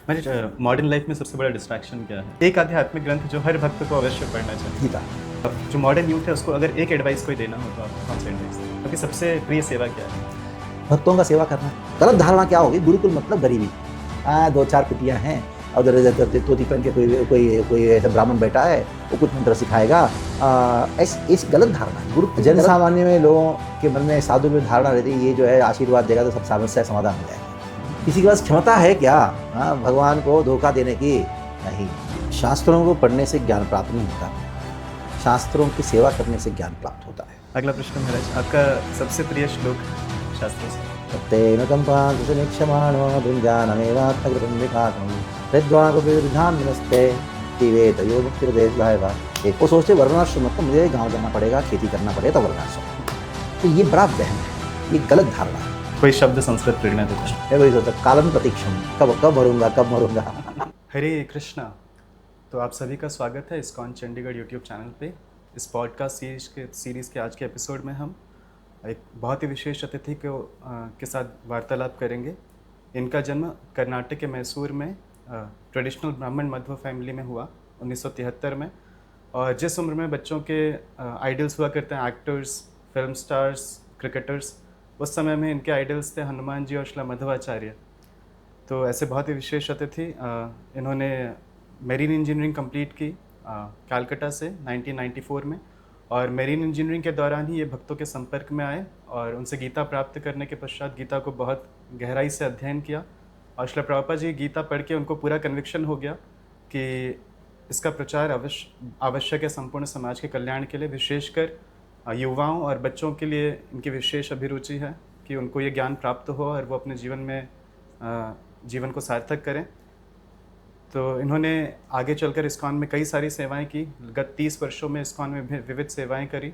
मेरे modern life में सबसे बड़ा डिस्ट्रैक्शन क्या है? एक आध्यात्मिक ग्रंथ जो हर भक्त को अवश्य पढ़ना चाहिए। गीता। अब जो मॉडर्न यूथ है उसको अगर एक एडवाइस कोई देना हो तो आप कौन सी एडवाइस दें? आपकी सबसे प्रिय सेवा क्या है? भक्तों का सेवा करना। गलत धारणा क्या होगी? गुरुकुल मतलब गरीबी। दो चार कुटियाँ हैं और धोती पहन के कोई ऐसा ब्राह्मण बैठा है, वो कुछ मंत्र सिखाएगा। इस गलत धारणा है। गुरु जन सामान्य में लोगों के मन में साधु में धारणा रहती है, ये जो है आशीर्वाद देगा तो सब समस्या समाधान हो जाएगा। किसी के पास क्षमता है क्या भगवान को धोखा देने की? नहीं। शास्त्रों को पढ़ने से ज्ञान प्राप्त नहीं होता, शास्त्रों की सेवा करने से ज्ञान प्राप्त होता है। अगला प्रश्न महाराज, आपका सबसे प्रिय श्लोक शास्त्रों से? सत्येन कंपाक्षमाणो भुञ्जानमेवात्मकृतं विपाकं हृद्वागुविरुद्धान् नमस्ते दिवेत यो मुक्तिर्देशभायवा। एक वो सोचते वर्णाश्रम मतलब मुझे गांव जाना पड़ेगा, खेती करना पड़ेगा तो वर्णाश्रम। तो ये बड़ा वहम है, ये गलत धारणा है। कोई शब्द संस्कृत प्रेरणा देता है? मैं वही सोचता कालम प्रतीक्षम, कब मरूंगा। हरे कृष्णा। तो आप सभी का स्वागत है इस्कॉन चंडीगढ़ यूट्यूब चैनल पे। इस पॉडकास्ट सीरीज़ के आज के एपिसोड में हम एक बहुत ही विशेष अतिथि के साथ वार्तालाप करेंगे। इनका जन्म कर्नाटक के मैसूर में ट्रेडिशनल ब्राह्मण मध्व फैमिली में हुआ 1973 में। और जिस उम्र में बच्चों के आइडल्स हुआ करते हैं, एक्टर्स, फिल्म स्टार्स, क्रिकेटर्स, उस समय में इनके आइडल्स थे हनुमान जी और श्रीला मध्वाचार्य। तो ऐसे बहुत ही विशेष अतिथि इन्होंने मेरीन इंजीनियरिंग कंप्लीट की कलकत्ता से 1994 में। और मेरीन इंजीनियरिंग के दौरान ही ये भक्तों के संपर्क में आए और उनसे गीता प्राप्त करने के पश्चात गीता को बहुत गहराई से अध्ययन किया। और श्रील प्रभुपाद जी गीता पढ़ के उनको पूरा कन्विक्शन हो गया कि इसका प्रचार आवश्यक है संपूर्ण समाज के कल्याण के लिए, विशेषकर युवाओं और बच्चों के लिए इनकी विशेष अभिरुचि है कि उनको ये ज्ञान प्राप्त हो और वो अपने जीवन में जीवन को सार्थक करें। तो इन्होंने आगे चलकर इस्कॉन में कई सारी सेवाएं की। गत 30 वर्षों में इस्कॉन में विविध सेवाएं करी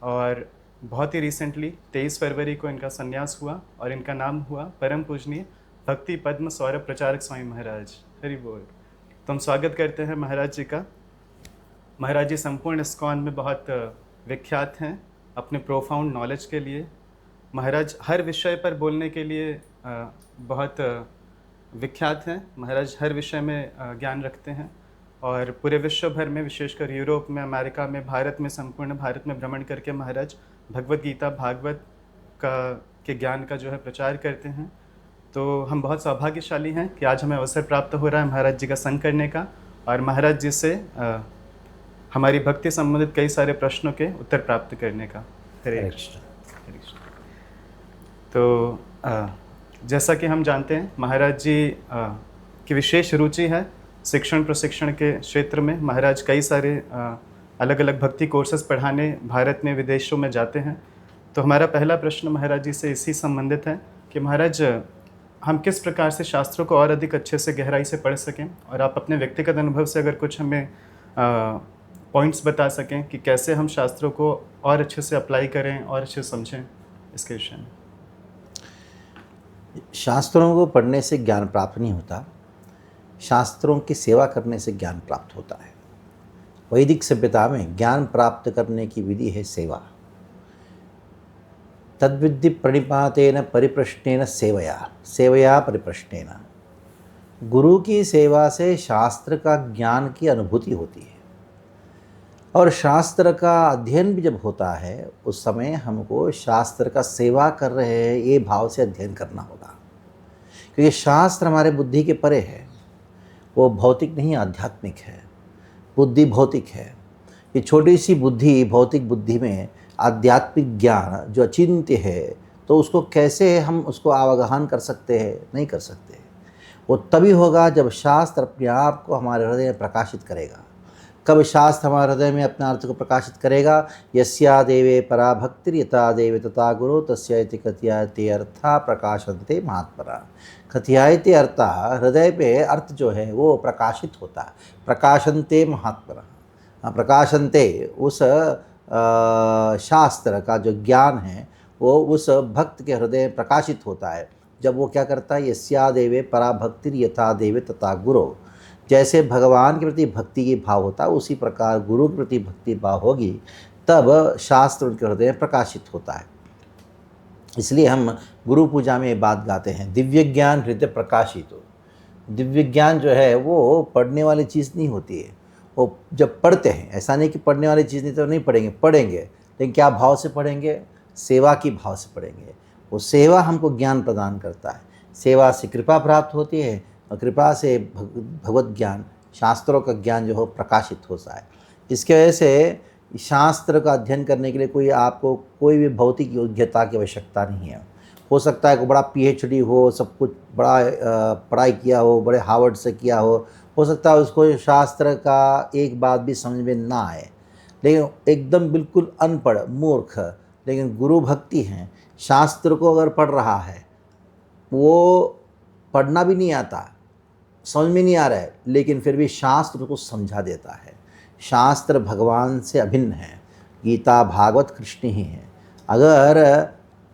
और बहुत ही रिसेंटली 23 फरवरी को इनका संन्यास हुआ और इनका नाम हुआ परम पूजनीय भक्ति पद्म सौरभ प्रचारक स्वामी महाराज। हरि बोल। तो हम स्वागत करते हैं महाराज जी का। महाराज जी संपूर्ण इस्कॉन में बहुत विख्यात हैं अपने प्रोफाउंड नॉलेज के लिए। महाराज हर विषय पर बोलने के लिए बहुत विख्यात हैं। महाराज हर विषय में ज्ञान रखते हैं और पूरे विश्व भर में, विशेषकर यूरोप में, अमेरिका में, भारत में, संपूर्ण भारत में भ्रमण करके महाराज भगवत गीता भागवत के ज्ञान का जो है प्रचार करते हैं। तो हम बहुत सौभाग्यशाली हैं कि आज हमें अवसर प्राप्त हो रहा है महाराज जी का संग करने का और महाराज जी से हमारी भक्ति संबंधित कई सारे प्रश्नों के उत्तर प्राप्त करने का। हरे कृष्ण। तो जैसा कि हम जानते हैं महाराज जी की विशेष रुचि है शिक्षण प्रशिक्षण के क्षेत्र में। महाराज कई सारे अलग अलग भक्ति कोर्सेज पढ़ाने भारत में, विदेशों में जाते हैं। तो हमारा पहला प्रश्न महाराज जी से इसी संबंधित है कि महाराज हम किस प्रकार से शास्त्रों को और अधिक अच्छे से गहराई से पढ़ सकें, और आप अपने व्यक्तिगत अनुभव से अगर कुछ हमें पॉइंट्स बता सकें कि कैसे हम शास्त्रों को और अच्छे से अप्लाई करें और अच्छे से समझें इसके विषय में। शास्त्रों को पढ़ने से ज्ञान प्राप्त नहीं होता, शास्त्रों की सेवा करने से ज्ञान प्राप्त होता है। वैदिक सभ्यता में ज्ञान प्राप्त करने की विधि है सेवा। तद्विद्धि प्रणिपातेन परिप्रश्नेन सेवया परिप्रश्नेन। गुरु की सेवा से शास्त्र का ज्ञान की अनुभूति होती है और शास्त्र का अध्ययन भी जब होता है उस समय हमको शास्त्र का सेवा कर रहे हैं ये भाव से अध्ययन करना होगा, क्योंकि शास्त्र हमारे बुद्धि के परे है। वो भौतिक नहीं, आध्यात्मिक है। बुद्धि भौतिक है। ये छोटी सी बुद्धि, भौतिक बुद्धि में आध्यात्मिक ज्ञान जो अचिंत्य है, तो उसको कैसे हम उसको अवगाहन कर सकते हैं? नहीं कर सकते। वो तभी होगा जब शास्त्र अपने आप को हमारे हृदय में प्रकाशित करेगा। कब शास्त्र हमारे हृदय में अपने अर्थ को प्रकाशित करेगा? यस्या देवे परा भक्ति यथा देवे तथा गुरु तस्यैति कथ्यायते अर्था प्रकाशन्ते महात्मना। कथ्यायते अर्था, हृदय पे अर्थ जो है वो प्रकाशित होता है। प्रकाशन्ते महात्मना, प्रकाशन्ते उस शास्त्र का जो ज्ञान है वो उस भक्त के हृदय में प्रकाशित होता है। जब वो क्या करता है? यस्या देवे परा भक्ति यथा देवे तथा गुरु। जैसे भगवान के प्रति भक्ति की भाव होता है उसी प्रकार गुरु के प्रति भक्ति भाव होगी, तब शास्त्र उनके हृदय में प्रकाशित होता है। इसलिए हम गुरु पूजा में ये बात गाते हैं, दिव्य ज्ञान हृदय प्रकाशित हो। दिव्य ज्ञान जो है वो पढ़ने वाली चीज़ नहीं होती है। वो जब पढ़ते हैं, ऐसा नहीं कि पढ़ने वाली चीज़ नहीं तो नहीं पढ़ेंगे, पढ़ेंगे, लेकिन क्या भाव से पढ़ेंगे? सेवा की भाव से पढ़ेंगे। वो सेवा हमको ज्ञान प्रदान करता है। सेवा से कृपा प्राप्त होती है और कृपा से भगवत ज्ञान, शास्त्रों का ज्ञान जो हो प्रकाशित होता है। इसके वजह से शास्त्र का अध्ययन करने के लिए आपको कोई भी भौतिक योग्यता की आवश्यकता नहीं है। हो सकता है कि बड़ा पीएचडी हो, सब कुछ बड़ा पढ़ाई किया हो, बड़े हार्वर्ड से किया हो सकता है उसको शास्त्र का एक बात भी समझ में ना आए, लेकिन एकदम बिल्कुल अनपढ़ मूर्ख, लेकिन गुरु भक्ति हैं, शास्त्र को अगर पढ़ रहा है, वो पढ़ना भी नहीं आता, समझ में नहीं आ रहा है, लेकिन फिर भी शास्त्र को समझा देता है। शास्त्र भगवान से अभिन्न है। गीता भागवत कृष्ण ही है। अगर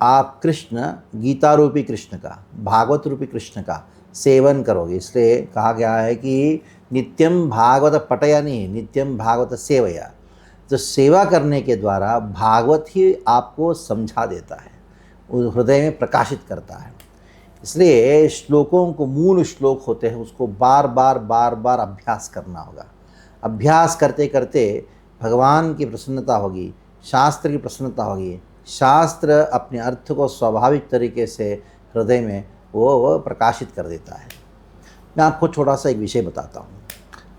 आप कृष्ण, गीता रूपी कृष्ण का, भागवत रूपी कृष्ण का सेवन करोगे, इसलिए कहा गया है कि नित्यम भागवत पठयनि नित्यम भागवत सेवया। तो सेवा करने के द्वारा भागवत ही आपको समझा देता है, उस हृदय में प्रकाशित करता है। इसलिए श्लोकों को, मूल श्लोक होते हैं, उसको बार बार अभ्यास करना होगा। अभ्यास करते करते भगवान की प्रसन्नता होगी, शास्त्र की प्रसन्नता होगी। शास्त्र अपने अर्थ को स्वाभाविक तरीके से हृदय में वो प्रकाशित कर देता है। मैं आपको छोटा सा एक विषय बताता हूँ।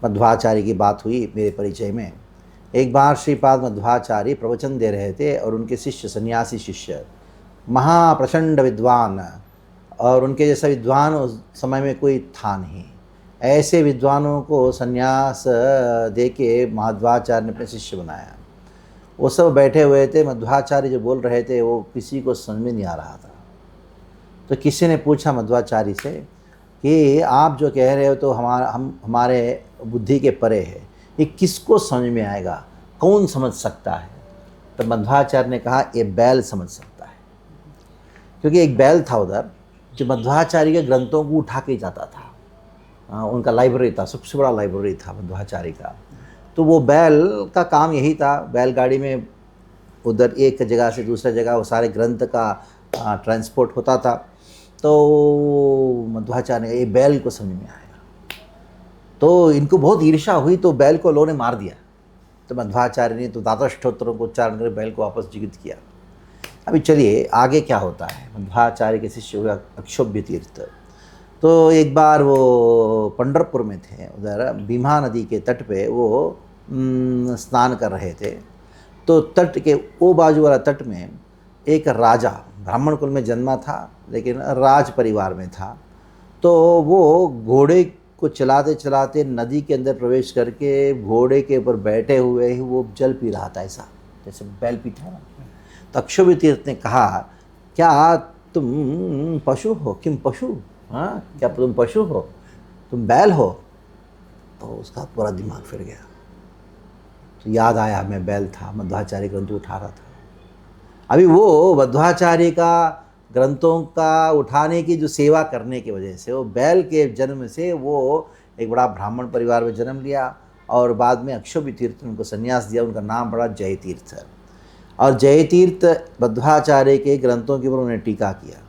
मध्वाचार्य की बात हुई मेरे परिचय में। एक बार श्रीपाद मध्वाचार्य प्रवचन दे रहे थे और उनके शिष्य, सन्यासी शिष्य, महाप्रचंड विद्वान, और उनके जैसा विद्वान उस समय में कोई था नहीं। ऐसे विद्वानों को सन्यास दे के मध्वाचार्य ने अपने शिष्य बनाया। वो सब बैठे हुए थे, मध्वाचार्य जो बोल रहे थे वो किसी को समझ में नहीं आ रहा था। तो किसी ने पूछा मध्वाचार्य से कि आप जो कह रहे हो तो हमारे बुद्धि के परे है, ये किसको समझ में आएगा, कौन समझ सकता है? तो मध्वाचार्य ने कहा, ये बैल समझ सकता है। क्योंकि एक बैल था उधर जो मध्वाचार्य के ग्रंथों को उठा के जाता था। उनका लाइब्रेरी था, सबसे बड़ा लाइब्रेरी था मध्वाचार्य का। तो वो बैल का काम यही था, बैलगाड़ी में उधर एक जगह से दूसरे जगह वो सारे ग्रंथ का ट्रांसपोर्ट होता था। तो मध्वाचार्य ने ये बैल को समझ में आएगा, तो इनको बहुत ईर्ष्या हुई, तो बैल को लोगों ने मार दिया। तो मध्वाचार्य ने तो दाता स्तोत्रों को उच्चारण कर बैल को वापस जीवित किया। अभी चलिए आगे क्या होता है। मध्वाचार्य के शिष्य हुआ अक्षोभ्य तीर्थ। तो एक बार वो पंढरपुर में थे, उधर भीमा नदी के तट पे वो स्नान कर रहे थे। तो तट के वो बाजू वाला तट में एक राजा, ब्राह्मण कुल में जन्मा था लेकिन राज परिवार में था। तो वो घोड़े को चलाते चलाते नदी के अंदर प्रवेश करके घोड़े के ऊपर बैठे हुए ही वो जल पी रहा था, ऐसा जैसे बैल पीता है ना। तो अक्षोभ्य तीर्थ ने कहा, क्या तुम पशु हो? किम पशु? हाँ, क्या तुम पशु हो? तुम बैल हो? तो उसका पूरा दिमाग फिर गया। तो याद आया, मैं बैल था, मध्वाचार्य ग्रंथ उठा रहा था। अभी वो मध्वाचार्य का ग्रंथों का उठाने की जो सेवा करने की वजह से, वो बैल के जन्म से वो एक बड़ा ब्राह्मण परिवार में जन्म लिया और बाद में अक्षोभ्य तीर्थ ने उनको संन्यास दिया। उनका नाम पड़ा जयतीर्थ। और जयतीर्थ मध्वाचार्य के ग्रंथों के ऊपर उन्होंने टीका किया।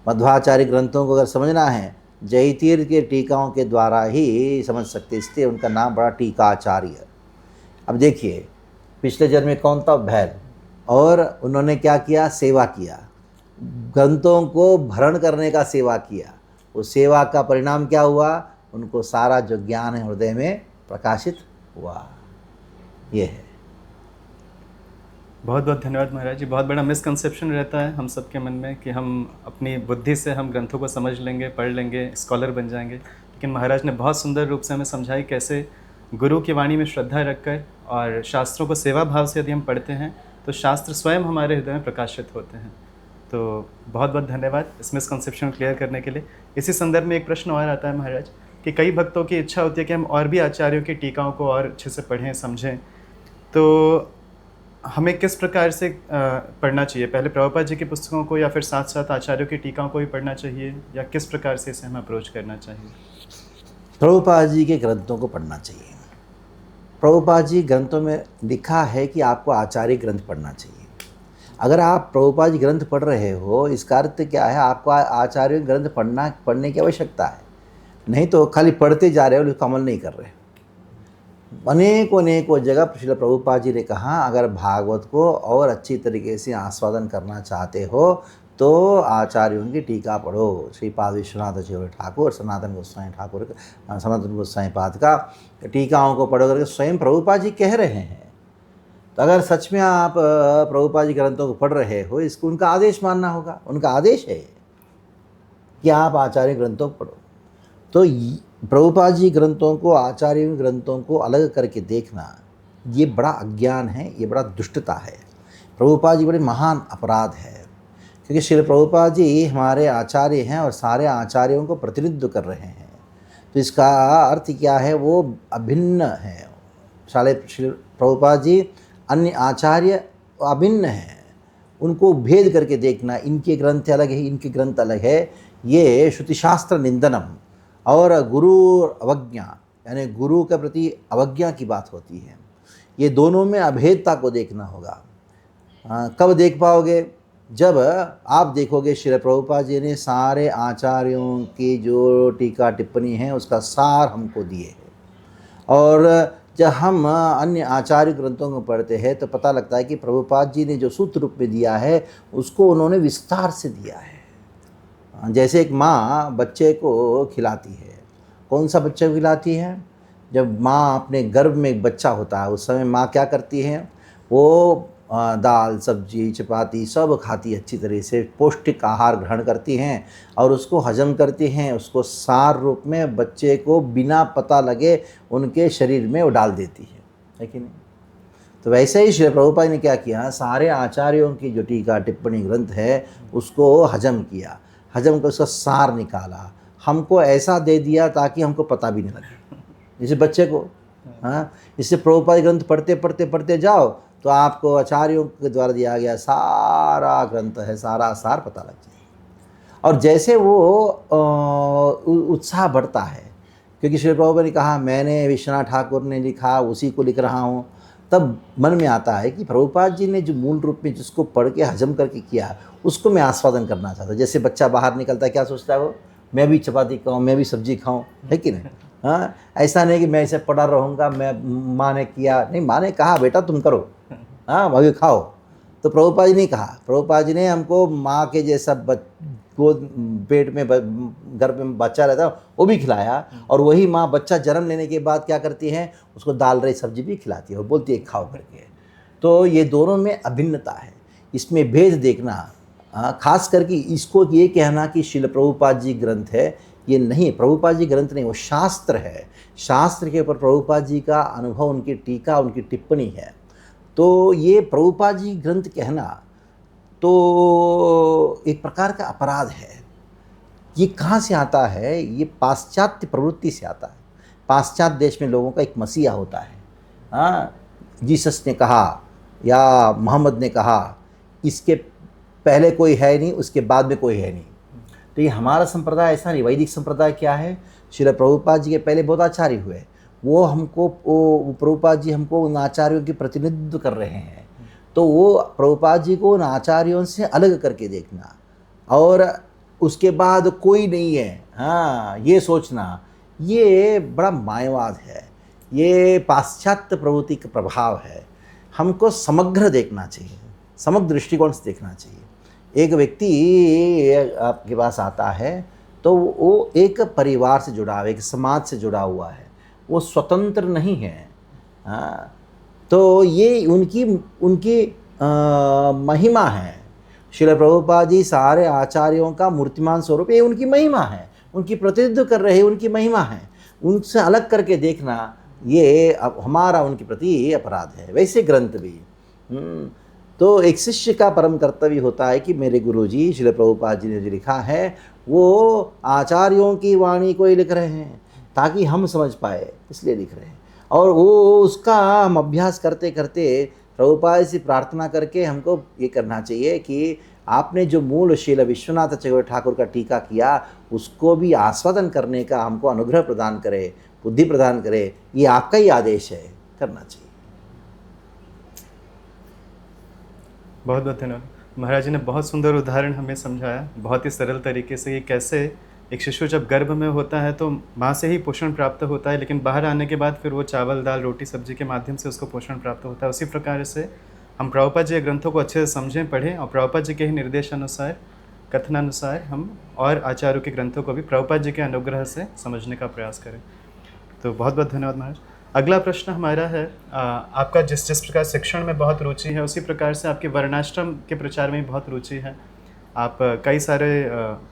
मध्वाचार्य ग्रंथों को अगर समझना है, जयतीर्थ के टीकाओं के द्वारा ही समझ सकते, इसलिए उनका नाम बड़ा टीकाचार्य। अब देखिए, पिछले जन्म में कौन था? बैल। और उन्होंने क्या किया? सेवा किया, ग्रंथों को भरण करने का सेवा किया। उस सेवा का परिणाम क्या हुआ? उनको सारा जो ज्ञान है हृदय में प्रकाशित हुआ। ये है। बहुत बहुत धन्यवाद महाराज जी। बहुत बड़ा मिसकंसेप्शन रहता है हम सबके मन में कि हम अपनी बुद्धि से हम ग्रंथों को समझ लेंगे, पढ़ लेंगे, स्कॉलर बन जाएंगे। लेकिन महाराज ने बहुत सुंदर रूप से हमें समझाई कैसे गुरु की वाणी में श्रद्धा रखकर और शास्त्रों को सेवा भाव से यदि हम पढ़ते हैं तो शास्त्र स्वयं हमारे हृदय में प्रकाशित होते हैं। तो बहुत बहुत धन्यवाद इस मिसकंसेप्शन को क्लियर करने के लिए। इसी संदर्भ में एक प्रश्न और आता है महाराज कि कई भक्तों की इच्छा होती है कि हम और भी आचार्यों की टीकाओं को और अच्छे से पढ़ें, समझें। तो हमें किस प्रकार से पढ़ना चाहिए? पहले प्रभुपाद जी की पुस्तकों को या फिर साथ साथ आचार्यों की टीकाओं को भी पढ़ना चाहिए, या किस प्रकार से इसे हमें अप्रोच करना चाहिए? प्रभुपाद जी के ग्रंथों को पढ़ना चाहिए। प्रभुपाद जी ग्रंथों में लिखा है कि आपको आचार्य ग्रंथ पढ़ना चाहिए। अगर आप प्रभुपाद जी ग्रंथ पढ़ रहे हो, इसका अर्थ क्या है? आपको आचार्य ग्रंथ पढ़ने की आवश्यकता है। नहीं तो खाली पढ़ते जा रहे हो लेकिन अमल नहीं कर रहे। अनेकों अनेकों जगह श्रील प्रभुपाद जी ने कहा, अगर भागवत को और अच्छी तरीके से आस्वादन करना चाहते हो तो आचार्यों की टीका पढ़ो। श्रीपाद विश्वनाथ चौबे ठाकुर, सनातन गोस्वामी ठाकुर, सनातन गोस्वामी पाद का टीकाओं को पढ़ो करके स्वयं प्रभुपाद जी कह रहे हैं। तो अगर सच में आप प्रभुपाद जी ग्रंथों को पढ़ रहे हो, इसको उनका आदेश मानना होगा। उनका आदेश है कि आप आचार्य ग्रंथों को पढ़ो। तो प्रभुपाद जी ग्रंथों को, आचार्य ग्रंथों को अलग करके देखना, ये बड़ा अज्ञान है, ये बड़ा दुष्टता है। प्रभुपाद जी बड़े महान अपराध है, क्योंकि श्री प्रभुपाद जी हमारे आचार्य हैं और सारे आचार्यों को प्रतिनिधित्व कर रहे हैं। तो इसका अर्थ क्या है, वो अभिन्न है। श्री प्रभुपाद जी अन्य आचार्य अभिन्न हैं, उनको भेद करके देखना, इनके ग्रंथ अलग है, इनके ग्रंथ अलग है, ये श्रुतिशास्त्र निंदनम और गुरु अवज्ञा, यानी गुरु के प्रति अवज्ञा की बात होती है। ये दोनों में अभेदता को देखना होगा। कब देख पाओगे? जब आप देखोगे श्री प्रभुपाद जी ने सारे आचार्यों की जो टीका टिप्पणी है उसका सार हमको दिए है। और जब हम अन्य आचार्य ग्रंथों को पढ़ते हैं तो पता लगता है कि प्रभुपाद जी ने जो सूत्र रूप में दिया है उसको उन्होंने विस्तार से दिया है। जैसे एक माँ बच्चे को खिलाती है। कौन सा बच्चे को खिलाती है? जब माँ अपने गर्भ में एक बच्चा होता है उस समय माँ क्या करती है, वो दाल सब्जी चपाती सब खाती है, अच्छी तरह से पौष्टिक आहार ग्रहण करती हैं और उसको हजम करती हैं, उसको सार रूप में बच्चे को बिना पता लगे उनके शरीर में वो डाल देती है कि नहीं? तो वैसे ही श्री प्रभुपाद ने क्या किया, सारे आचार्यों की जो टीका टिप्पणी ग्रंथ है उसको हजम किया, हजम कर उसका सार निकाला, हमको ऐसा दे दिया ताकि हमको पता भी नहीं लगे, जैसे बच्चे को। हाँ, इससे प्रभुपाद ग्रंथ पढ़ते पढ़ते पढ़ते जाओ तो आपको आचार्यों के द्वारा दिया गया सारा ग्रंथ है, सारा सार पता लग जाए। और जैसे वो उत्साह बढ़ता है, क्योंकि श्री प्रभुपाद ने कहा मैंने विश्वनाथ ठाकुर ने लिखा उसी को लिख रहा हूँ, तब मन में आता है कि प्रभुपाद जी ने जो मूल रूप में जिसको पढ़ के हजम करके किया उसको मैं आस्वादन करना चाहता हूँ। जैसे बच्चा बाहर निकलता है क्या सोचता है वो, मैं भी चपाती खाऊँ, मैं भी सब्जी खाऊँ, है कि नहीं? हाँ, ऐसा नहीं कि मैं इसे पढ़ा रहूँगा, मैं माँ ने किया नहीं, माँ ने कहा बेटा तुम करो, हाँ भाभी खाओ। तो प्रभुपाद जी ने कहा, प्रभुपाद जी ने हमको माँ के जैसा गोद पेट में गर्भ में बच्चा रहता वो भी खिलाया, और वही माँ बच्चा जन्म लेने के बाद क्या करती है, उसको दाल रही सब्जी भी खिलाती है और बोलती है खाओ करके। तो ये दोनों में अभिन्नता है, इसमें भेद देखना। खास करके इसको ये कहना कि श्रील प्रभुपाद जी ग्रंथ है, ये नहीं, प्रभुपाद जी ग्रंथ नहीं, वो शास्त्र है। शास्त्र के ऊपर प्रभुपाद जी का अनुभव, उनकी टीका, उनकी टिप्पणी है। तो ये प्रभुपाद जी ग्रंथ कहना तो एक प्रकार का अपराध है। ये कहाँ से आता है? ये पाश्चात्य प्रवृत्ति से आता है। पाश्चात्य देश में लोगों का एक मसीहा होता है। हाँ, जीसस ने कहा या मोहम्मद ने कहा इसके पहले कोई है नहीं, उसके बाद में कोई है नहीं। तो ये हमारा संप्रदाय ऐसा नहीं। वैदिक संप्रदाय क्या है, श्री प्रभुपाद जी के पहले बहुत आचार्य हुए, वो हमको, वो प्रभुपाद जी हमको उन आचार्यों की प्रतिनिधित्व कर रहे हैं। तो वो प्रभुपाद जी को उन आचार्यों से अलग करके देखना और उसके बाद कोई नहीं है, हाँ, ये सोचना, ये बड़ा मायावाद है, ये पाश्चात्य प्रवृत्ति का प्रभाव है। हमको समग्र देखना चाहिए, समग्र दृष्टिकोण से देखना चाहिए। एक व्यक्ति आपके पास आता है तो वो एक परिवार से जुड़ा हुआ, एक समाज से जुड़ा हुआ है, वो स्वतंत्र नहीं है। हाँ, तो ये उनकी महिमा है। श्रील प्रभुपाद जी सारे आचार्यों का मूर्तिमान स्वरूप, ये उनकी महिमा है, उनकी प्रतिनिधित्व कर रहे हैं, उनकी महिमा है। उनसे अलग करके देखना ये अब हमारा उनके प्रति अपराध है। वैसे ग्रंथ भी तो एक शिष्य का परम कर्तव्य होता है कि मेरे गुरुजी श्रील प्रभुपाद जी ने जो लिखा है वो आचार्यों की वाणी को ही लिख रहे हैं ताकि हम समझ पाए, इसलिए लिख रहे हैं। और वो उसका हम अभ्यास करते करते प्रभुपाद से प्रार्थना करके हमको ये करना चाहिए कि आपने जो मूल श्रील विश्वनाथ चौबे ठाकुर का टीका किया उसको भी आस्वादन करने का हमको अनुग्रह प्रदान करे, बुद्धि प्रदान करे। ये आपका ही आदेश है, करना चाहिए। बहुत बहुत धन्यवाद। महाराज जी ने बहुत सुंदर उदाहरण हमें समझाया, बहुत ही सरल तरीके से ये कैसे एक शिशु जब गर्भ में होता है तो माँ से ही पोषण प्राप्त होता है, लेकिन बाहर आने के बाद फिर वो चावल दाल रोटी सब्जी के माध्यम से उसको पोषण प्राप्त होता है। उसी प्रकार से हम प्रभुपाद जी के ग्रंथों को अच्छे से समझें, पढ़ें और प्रभुपाद जी के ही निर्देशानुसार, कथनानुसार हम और आचार्यों के ग्रंथों को भी प्रभुपाद जी के अनुग्रह से समझने का प्रयास करें। तो बहुत बहुत धन्यवाद महाराज। अगला प्रश्न हमारा है, आपका जिस जिस प्रकार शिक्षण में बहुत रुचि है, उसी प्रकार से आपके वर्णाश्रम के प्रचार में भी बहुत रुचि है। आप कई सारे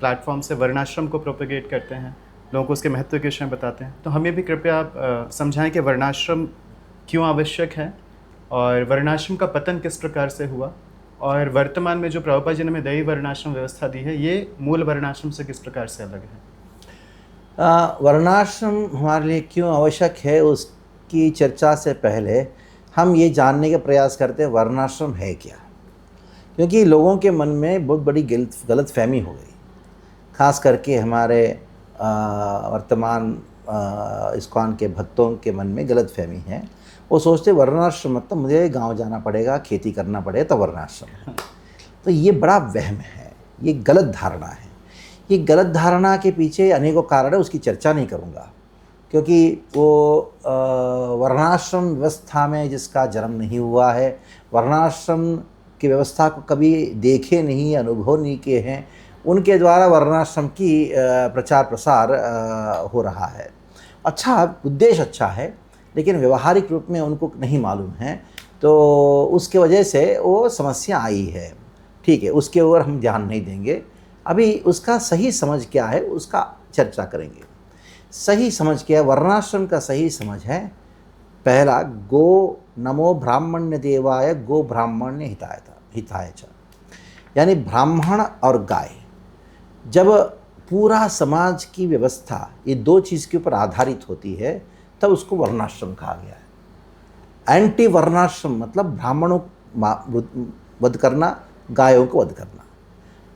प्लेटफॉर्म से वर्णाश्रम को प्रोपेगेट करते हैं, लोगों को उसके महत्व के विषय में बताते हैं। तो हमें भी कृपया आप समझाएं कि वर्णाश्रम क्यों आवश्यक है और वर्णाश्रम का पतन किस प्रकार से हुआ, और वर्तमान में जो प्रभुपाद जी ने हमें दैवी वर्णाश्रम व्यवस्था दी है, ये मूल वर्णाश्रम से किस प्रकार से अलग है। वर्णाश्रम हमारे लिए क्यों आवश्यक है, उसकी चर्चा से पहले हम ये जानने का प्रयास करते हैं वर्णाश्रम है क्या। क्योंकि लोगों के मन में बहुत बड़ी गलत फहमी हो गई, खास करके हमारे वर्तमान इस्कॉन के भक्तों के मन में गलत फहमी है। वो सोचते वर्णाश्रम मतलब मुझे गांव जाना पड़ेगा, खेती करना पड़ेगा तो वर्णाश्रम है। तो ये बड़ा वहम है, ये गलत धारणा है। ये गलत धारणा के पीछे अनेकों कारण है, उसकी चर्चा नहीं करूँगा, क्योंकि वो वर्णाश्रम व्यवस्था में जिसका जन्म नहीं हुआ है, वर्णाश्रम की व्यवस्था को कभी देखे नहीं, अनुभव नहीं किए हैं, उनके द्वारा वर्णाश्रम की प्रचार प्रसार हो रहा है। अच्छा, उद्देश्य अच्छा है, लेकिन व्यवहारिक रूप में उनको नहीं मालूम है, तो उसके वजह से वो समस्या आई है। ठीक है, उसके ऊपर हम ध्यान नहीं देंगे। अभी उसका सही समझ क्या है उसका चर्चा करेंगे। सही समझ क्या है, वर्णाश्रम का सही समझ है, पहला गो नमो ब्राह्मण्य देवाय गो ब्राह्मण्य हिताय च, यानी ब्राह्मण और गाय। जब पूरा समाज की व्यवस्था ये दो चीज़ के ऊपर आधारित होती है तब उसको वर्णाश्रम कहा गया है। एंटी वर्णाश्रम मतलब ब्राह्मणों वध करना, गायों को वध करना।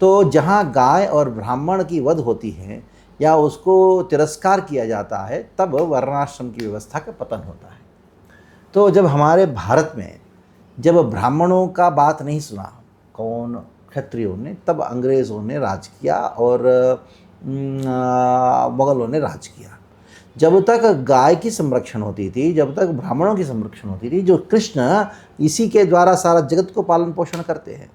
तो जहाँ गाय और ब्राह्मण की वध होती है या उसको तिरस्कार किया जाता है, तब वर्णाश्रम की व्यवस्था का पतन होता है। तो जब हमारे भारत में जब ब्राह्मणों का बात नहीं सुना कौन क्षत्रियों ने, तब अंग्रेज़ों ने राज किया और मुग़लों ने राज किया। जब तक गाय की संरक्षण होती थी, जब तक ब्राह्मणों की संरक्षण होती थी, जो कृष्ण इसी के द्वारा सारा जगत को पालन पोषण करते हैं,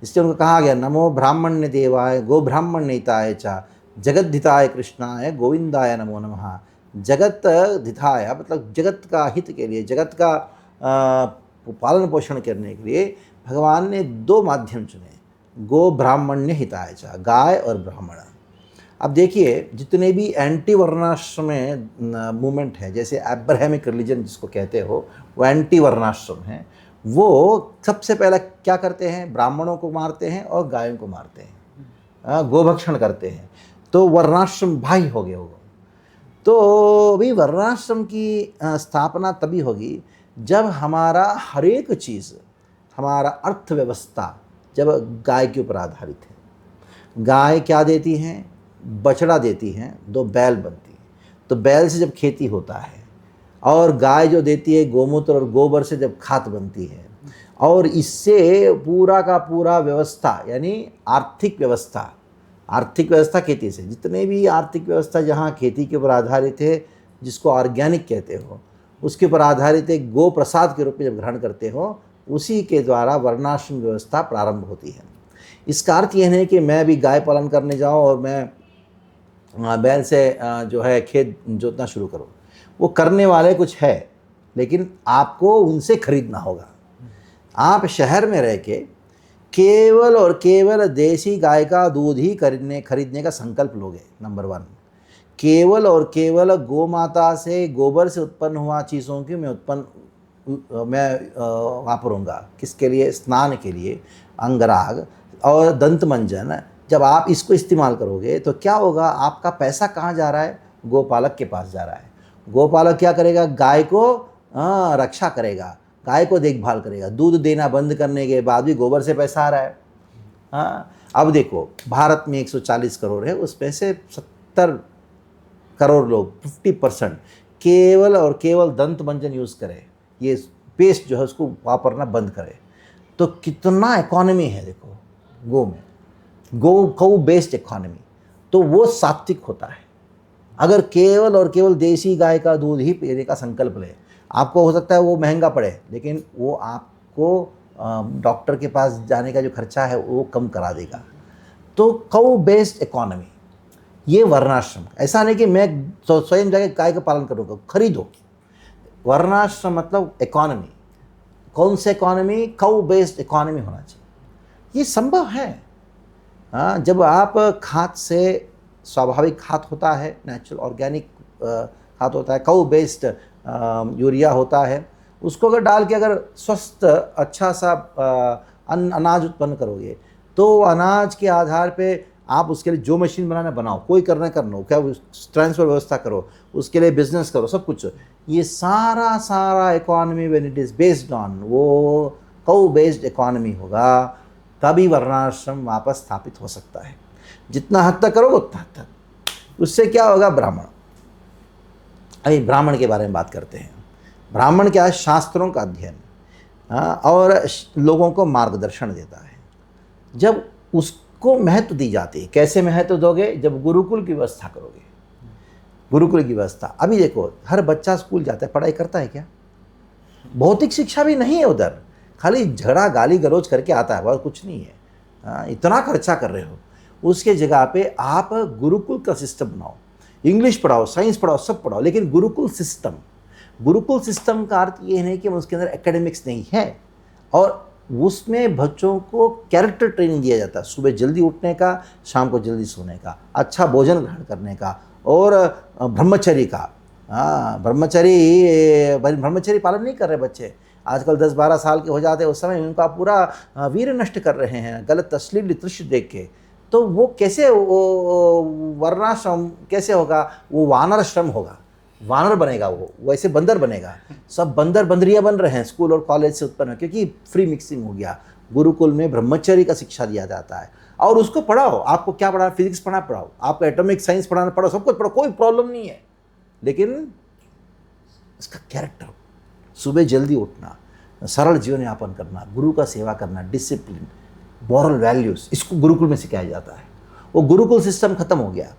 इसलिए उनको कहा गया नमो ब्राह्मण्य देवाय गो ब्राह्मण्य हिताय च जगद्धिताय कृष्णाय गोविंदाय नमो नमः। जगत हिताय मतलब जगत का हित के लिए, जगत का पालन पोषण करने के लिए भगवान ने दो माध्यम चुने, गो ब्राह्मण्य हिताय च, गाय और ब्राह्मण। अब देखिए, जितने भी एंटी वर्णाश्रम मूवमेंट है, जैसे अब्राहमिक रिलीजन जिसको कहते हो, वो एंटी वर्णाश्रम है। वो सबसे पहले क्या करते हैं, ब्राह्मणों को मारते हैं और गायों को मारते हैं, गोभक्षण करते हैं। तो वर्णाश्रम भाई हो गए वो। तो भी वर्णाश्रम की स्थापना तभी होगी जब हमारा हर एक चीज़, हमारा अर्थव्यवस्था जब गाय के ऊपर आधारित है। गाय क्या देती हैं, बछड़ा देती हैं, दो बैल बनती हैं। तो बैल से जब खेती होता है, और गाय जो देती है गोमूत्र और गोबर से जब खाद बनती है, और इससे पूरा का पूरा व्यवस्था यानी आर्थिक व्यवस्था खेती से, जितने भी आर्थिक व्यवस्था जहाँ खेती के ऊपर आधारित है, जिसको ऑर्गेनिक कहते हो, उसके ऊपर आधारित एक गो प्रसाद के रूप में जब ग्रहण करते हो, उसी के द्वारा वर्णाश्रम व्यवस्था प्रारंभ होती है। इसका अर्थ यह नहीं कि मैं भी गाय पालन करने जाऊँ और मैं बैल से जो है खेत जोतना शुरू करूँ। वो करने वाले कुछ है, लेकिन आपको उनसे खरीदना होगा। आप शहर में रह के केवल और केवल देसी गाय का दूध ही खरीदने का संकल्प लोगे, नंबर 1। केवल और केवल गौ माता से, गोबर से उत्पन्न हुआ चीज़ों की मैं वापरूँगा, किसके लिए, स्नान के लिए, अंगराग और दंत मंजन। जब आप इसको इस्तेमाल करोगे तो क्या होगा, आपका पैसा कहाँ जा रहा है, गोपालक के पास जा रहा है। गोपालक क्या करेगा, गाय को रक्षा करेगा, गाय को देखभाल करेगा। दूध देना बंद करने के बाद भी गोबर से पैसा आ रहा है। हाँ, अब देखो, भारत में 140 करोड़ है, उसमें से 70 करोड़ लोग 50% केवल और केवल दंत मंजन यूज़ करें, ये पेस्ट जो है उसको वापरना बंद करें। तो कितना इकोनॉमी है देखो गौ में, गौ बेस्ड इकोनॉमी। तो वो सात्विक होता है। अगर केवल और केवल देसी गाय का दूध ही पीने का संकल्प ले, आपको हो सकता है वो महंगा पड़े, लेकिन वो आपको डॉक्टर के पास जाने का जो खर्चा है वो कम करा देगा। तो काउ बेस्ड इकोनॉमी, ये वर्णाश्रम, ऐसा नहीं कि मैं स्वयं जाके गाय का पालन करूँगा, खरीदो। वर्णाश्रम मतलब इकोनॉमी, कौन सा इकोनॉमी? काउ बेस्ड इकोनॉमी होना चाहिए। ये संभव है। हाँ, जब आप खाद से, स्वाभाविक खाद होता है, नेचुरल ऑर्गेनिक खाद होता है, काउ बेस्ड यूरिया होता है, उसको अगर डाल के अगर स्वस्थ अच्छा सा अनाज उत्पन्न करोगे, तो अनाज के आधार पे आप उसके लिए जो मशीन बनाना बनाओ, कोई करना करना, क्या ट्रांसफर व्यवस्था करो, उसके लिए बिजनेस करो, सब कुछ। ये सारा economy when it is based on वो काउ बेस्ड इकोनॉमी होगा, तभी वर्णाश्रम वापस स्थापित हो सकता है। जितना हद तक करोगे उतना हद तक। उससे क्या होगा? ब्राह्मण। अभी ब्राह्मण के बारे में बात करते हैं। ब्राह्मण क्या है? शास्त्रों का अध्ययन, और लोगों को मार्गदर्शन देता है। जब उसको महत्व दी जाती है, कैसे महत्व दोगे? जब गुरुकुल की व्यवस्था करोगे। गुरुकुल की व्यवस्था, अभी देखो हर बच्चा स्कूल जाता है, पढ़ाई करता है क्या? भौतिक शिक्षा भी नहीं है उधर, खाली झगड़ा गाली गलौज करके आता है, बहुत कुछ नहीं है। इतना खर्चा कर रहे हो, उसके जगह पे आप गुरुकुल का सिस्टम बनाओ, इंग्लिश पढ़ाओ, साइंस पढ़ाओ, सब पढ़ाओ, लेकिन गुरुकुल सिस्टम। गुरुकुल सिस्टम का अर्थ ये नहीं कि उसके अंदर एकेडमिक्स नहीं है, और उसमें बच्चों को कैरेक्टर ट्रेनिंग दिया जाता है, सुबह जल्दी उठने का, शाम को जल्दी सोने का, अच्छा भोजन ग्रहण करने का, और ब्रह्मचर्य का। ब्रह्मचर्य पालन नहीं कर रहे बच्चे आजकल, 10-12 साल के हो जाते हैं, उस समय उनका पूरा वीर नष्ट कर रहे हैं गलत अश्लील दृश्य देख के। तो वो कैसे, वो वर्णाश्रम कैसे होगा? वो वानर श्रम होगा, वानर बनेगा, वो वैसे बंदर बनेगा। सब बंदर बंदरियाँ बन रहे हैं स्कूल और कॉलेज से उत्पन्न, क्योंकि फ्री मिक्सिंग हो गया। गुरुकुल में ब्रह्मचर्य का शिक्षा दिया जाता है, और उसको पढ़ाओ। आपको क्या पढ़ाना? फिजिक्स पढ़ाना पढ़ाओ, आपको एटॉमिक साइंस पढ़ाना पढ़ाओ, सब कुछ पढ़ो, कोई प्रॉब्लम नहीं है। लेकिन इसका कैरेक्टर, सुबह जल्दी उठना, सरल जीवन यापन करना, गुरु का सेवा करना, डिसिप्लिन, मॉरल वैल्यूज़, इसको गुरुकुल में सिखाया जाता है। वो गुरुकुल सिस्टम खत्म हो गया।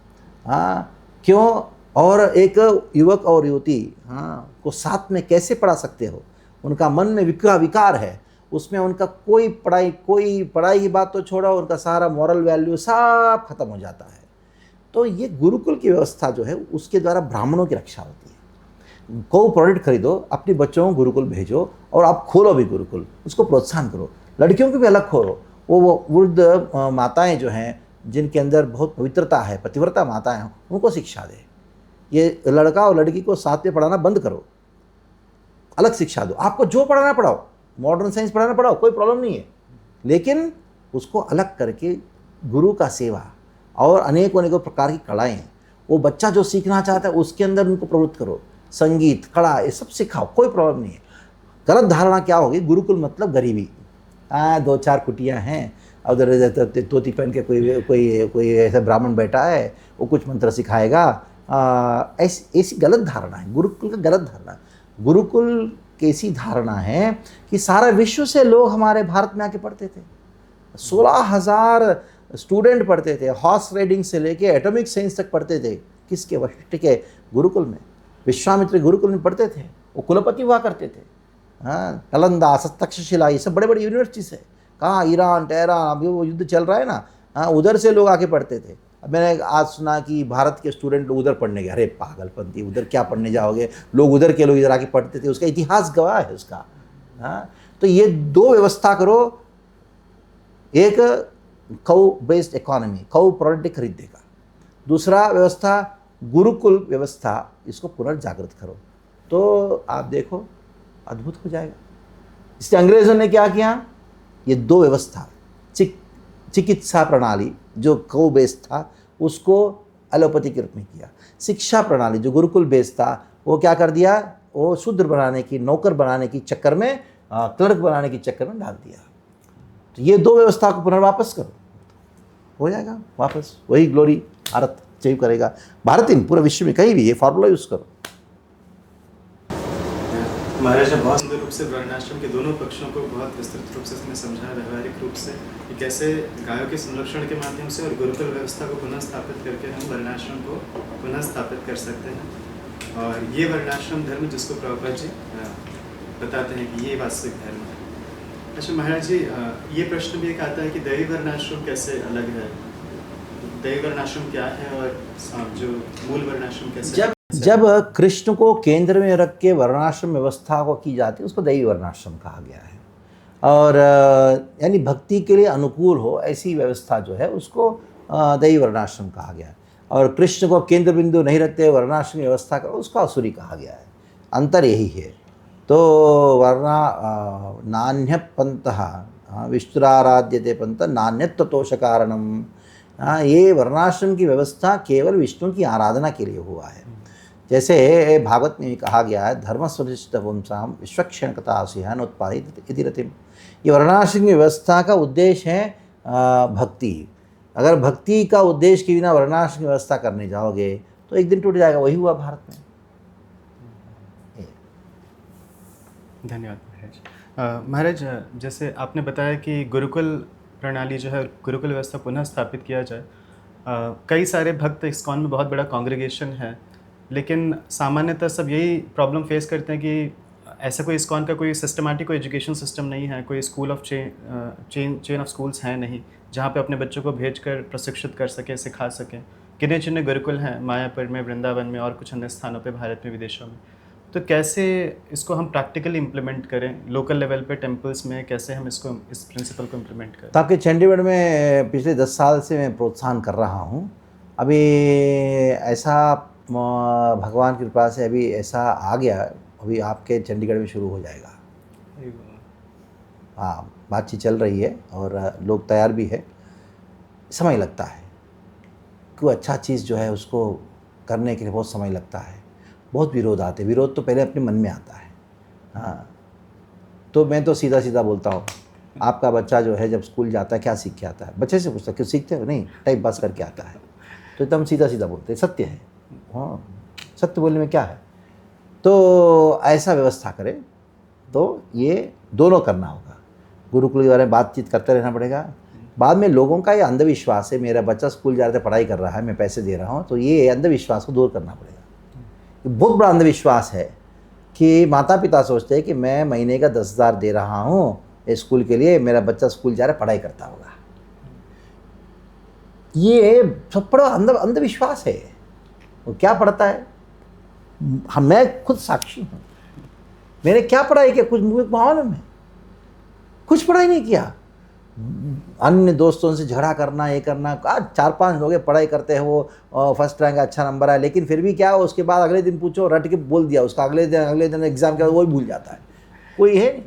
हाँ, क्यों? और एक युवक और युवती को साथ में कैसे पढ़ा सकते हो? उनका मन में विकार है, उसमें उनका कोई पढ़ाई की बात तो छोड़ो, उनका सारा मॉरल वैल्यू सब खत्म हो जाता है। तो ये गुरुकुल की व्यवस्था जो है, उसके द्वारा ब्राह्मणों की रक्षा होती है। को प्रोडक्ट खरीदो, अपने बच्चों को गुरुकुल भेजो, और आप खोलो भी गुरुकुल, उसको प्रोत्साहन करो। लड़कियों को भी अलग खोलो। वो वृद्ध माताएं जो हैं, जिनके अंदर बहुत पवित्रता है, पतिव्रता माताएं हैं, उनको शिक्षा दे। ये लड़का और लड़की को साथ में पढ़ाना बंद करो, अलग शिक्षा दो। आपको जो पढ़ाना पढ़ाओ, मॉडर्न साइंस पढ़ाना पढ़ाओ, कोई प्रॉब्लम नहीं है, लेकिन उसको अलग करके गुरु का सेवा और अनेकों प्रकार की कलाएं, वो बच्चा जो सीखना चाहता है उसके अंदर उनको प्रवृत्त करो। संगीत, कला, ये सब सिखाओ, कोई प्रॉब्लम नहीं है। गलत धारणा क्या होगी? गुरुकुल मतलब गरीबी। 2-4 कुटियाँ हैं, उधर धोती पहन के कोई ऐसा ब्राह्मण बैठा है, वो कुछ मंत्र सिखाएगा। ऐसी गलत धारणा है, गुरुकुल का गलत धारणा। गुरुकुल की ऐसी धारणा है कि सारा विश्व से लोग हमारे भारत में आके पढ़ते थे। 16,000 स्टूडेंट पढ़ते थे, हॉर्स राइडिंग से लेके एटॉमिक साइंस तक पढ़ते थे। किसके? वशिष्ठ के गुरुकुल में, विश्वामित्र गुरुकुल में पढ़ते थे, वो कुलपति हुआ करते थे। नालंदा, तक्षशिला, ये सब बड़े बड़े यूनिवर्सिटीज़ है। कहाँ? ईरान, टेहरान, अभी वो युद्ध चल रहा है ना, उधर से लोग आके पढ़ते थे। अब मैंने आज सुना कि भारत के स्टूडेंट लोग उधर पढ़ने गए। अरे पागलपंती, उधर क्या पढ़ने जाओगे? लोग उधर के लोग इधर आके पढ़ते थे, उसका इतिहास गवाह है उसका। तो ये 2 व्यवस्था करो। एक cow based economy, cow product खरीदने का। दूसरा व्यवस्था गुरुकुल व्यवस्था, इसको पुनर्जागृत करो, तो आप देखो अद्भुत हो जाएगा। इसलिए अंग्रेज़ों ने क्या किया? ये 2 व्यवस्था, चिकित्सा प्रणाली जो काउ बेस्ड था, उसको एलोपैथी के रूप में किया। शिक्षा प्रणाली जो गुरुकुल बेस्ड था, वो क्या कर दिया? वो शूद्र बनाने की, नौकर बनाने की चक्कर में, क्लर्क बनाने के चक्कर में डाल दिया। तो ये 2 व्यवस्था को पुनर्वापस करो, हो जाएगा वापस वही ग्लोरी भारत अचीव करेगा। भारत इन पूरे विश्व में कहीं भी ये फॉर्मूला यूज़ करो। महाराज बहुत रूप से वर्णाश्रम के दोनों पक्षों को बहुत विस्तृत रूप से इसने समझा, व्यवहारिक रूप से कि कैसे गायों के संरक्षण के माध्यम से और गुरुकुल व्यवस्था को पुनः स्थापित करके हम वर्णाश्रम को पुनः स्थापित कर सकते हैं। और ये वर्णाश्रम धर्म जिसको प्रभुपाद जी बताते हैं कि ये वास्तविक धर्म है। अच्छा महाराज जी, ये प्रश्न भी एक आता है कि दैवी वर्णाश्रम कैसे अलग है, दैवी वर्णाश्रम क्या है और जो मूल वर्णाश्रम कैसे? जब कृष्ण को केंद्र में रख के वर्णाश्रम व्यवस्था को की जाती है उसको दैवी वर्णाश्रम कहा गया है। और यानी भक्ति के लिए अनुकूल हो ऐसी व्यवस्था जो है उसको दैवी वर्णाश्रम कहा गया है। और कृष्ण को केंद्र बिंदु नहीं रखते वर्णाश्रम व्यवस्था का उसको असुरी कहा गया है। अंतर यही है। तो वर्णा नान्य पंथ विष्णुराराध्यते पंथ नान्यत्वतोष कारणम। ये वर्णाश्रम की व्यवस्था केवल विष्णु की आराधना के लिए हुआ है। जैसे भागवत में कहा गया है धर्मस्वनिष्ठ पुंसाम विश्वक्षण कथा सिंहन उत्पादित इति रतिम। ये वर्णाश्रम की व्यवस्था का उद्देश्य है भक्ति। अगर भक्ति का उद्देश्य के बिना वर्णाश्रम की व्यवस्था करने जाओगे तो एक दिन टूट जाएगा। वही हुआ भारत में। धन्यवाद महाराज। महाराज, जैसे आपने बताया कि गुरुकुल प्रणाली जो है, गुरुकुल व्यवस्था पुनः स्थापित किया जाए। कई सारे भक्त इस्कॉन में बहुत बड़ा कॉन्ग्रीगेशन है, लेकिन सामान्यतः सब यही प्रॉब्लम फेस करते हैं कि ऐसा कोई इस्कॉन का कोई सिस्टमैटिक कोई एजुकेशन सिस्टम नहीं है, कोई school of chain of schools हैं नहीं जहाँ पे अपने बच्चों को भेजकर प्रशिक्षित कर सके, सिखा सकें। गिने चुने गुरुकुल हैं मायापुर में, वृंदावन में और कुछ अन्य स्थानों पे भारत में, विदेशों में। तो कैसे इसको हम प्रैक्टिकली इम्प्लीमेंट करें लोकल लेवल पे टेम्पल्स में, कैसे हम इसको इस प्रिंसिपल को इम्प्लीमेंट करें? ताकि चंडीगढ़ में पिछले 10 साल से मैं प्रोत्साहन कर रहा हूँ। अभी ऐसा भगवान की कृपा से अभी ऐसा आ गया, अभी आपके चंडीगढ़ में शुरू हो जाएगा। हाँ, बातचीत चल रही है और लोग तैयार भी है। समय लगता है, कोई अच्छा चीज़ जो है उसको करने के लिए बहुत समय लगता है, बहुत विरोध आते। विरोध तो पहले अपने मन में आता है। हाँ, तो मैं तो सीधा सीधा बोलता हूँ, आपका बच्चा जो है जब स्कूल जाता है क्या सीख के आता है? बच्चे से पूछता क्यों सीखते हो? नहीं, टाइम पास करके आता है। तो एकदम सीधा सीधा बोलते हैं, सत्य है। हाँ, सत्य बोलने में क्या है? तो ऐसा व्यवस्था करें तो ये दोनों करना होगा। गुरुकुल के बारे में बातचीत करते रहना पड़ेगा। बाद में लोगों का ये अंधविश्वास है, मेरा बच्चा स्कूल जा रहा है, पढ़ाई कर रहा है, मैं पैसे दे रहा हूँ, तो ये अंधविश्वास को दूर करना पड़ेगा। बहुत बड़ा अंधविश्वास है कि माता पिता सोचते हैं कि मैं महीने का 10,000 दे रहा हूँ स्कूल के लिए, मेरा बच्चा स्कूल जा रहा है, पढ़ाई करता होगा। ये सब बड़ा अंधविश्वास है। वो क्या पढ़ता है? मैं खुद साक्षी हूँ। मैंने क्या पढ़ाई किया? कुछ मुझे मालूम है, कुछ पढ़ाई नहीं किया। अन्य दोस्तों से झगड़ा करना, ये करना। आज 4-5 लोग पढ़ाई करते हैं, वो फर्स्ट रैंक अच्छा नंबर है, लेकिन फिर भी क्या, उसके बाद अगले दिन पूछो रट के बोल दिया उसका, अगले दिन एग्जाम के बाद वही भूल जाता है। कोई है नहीं।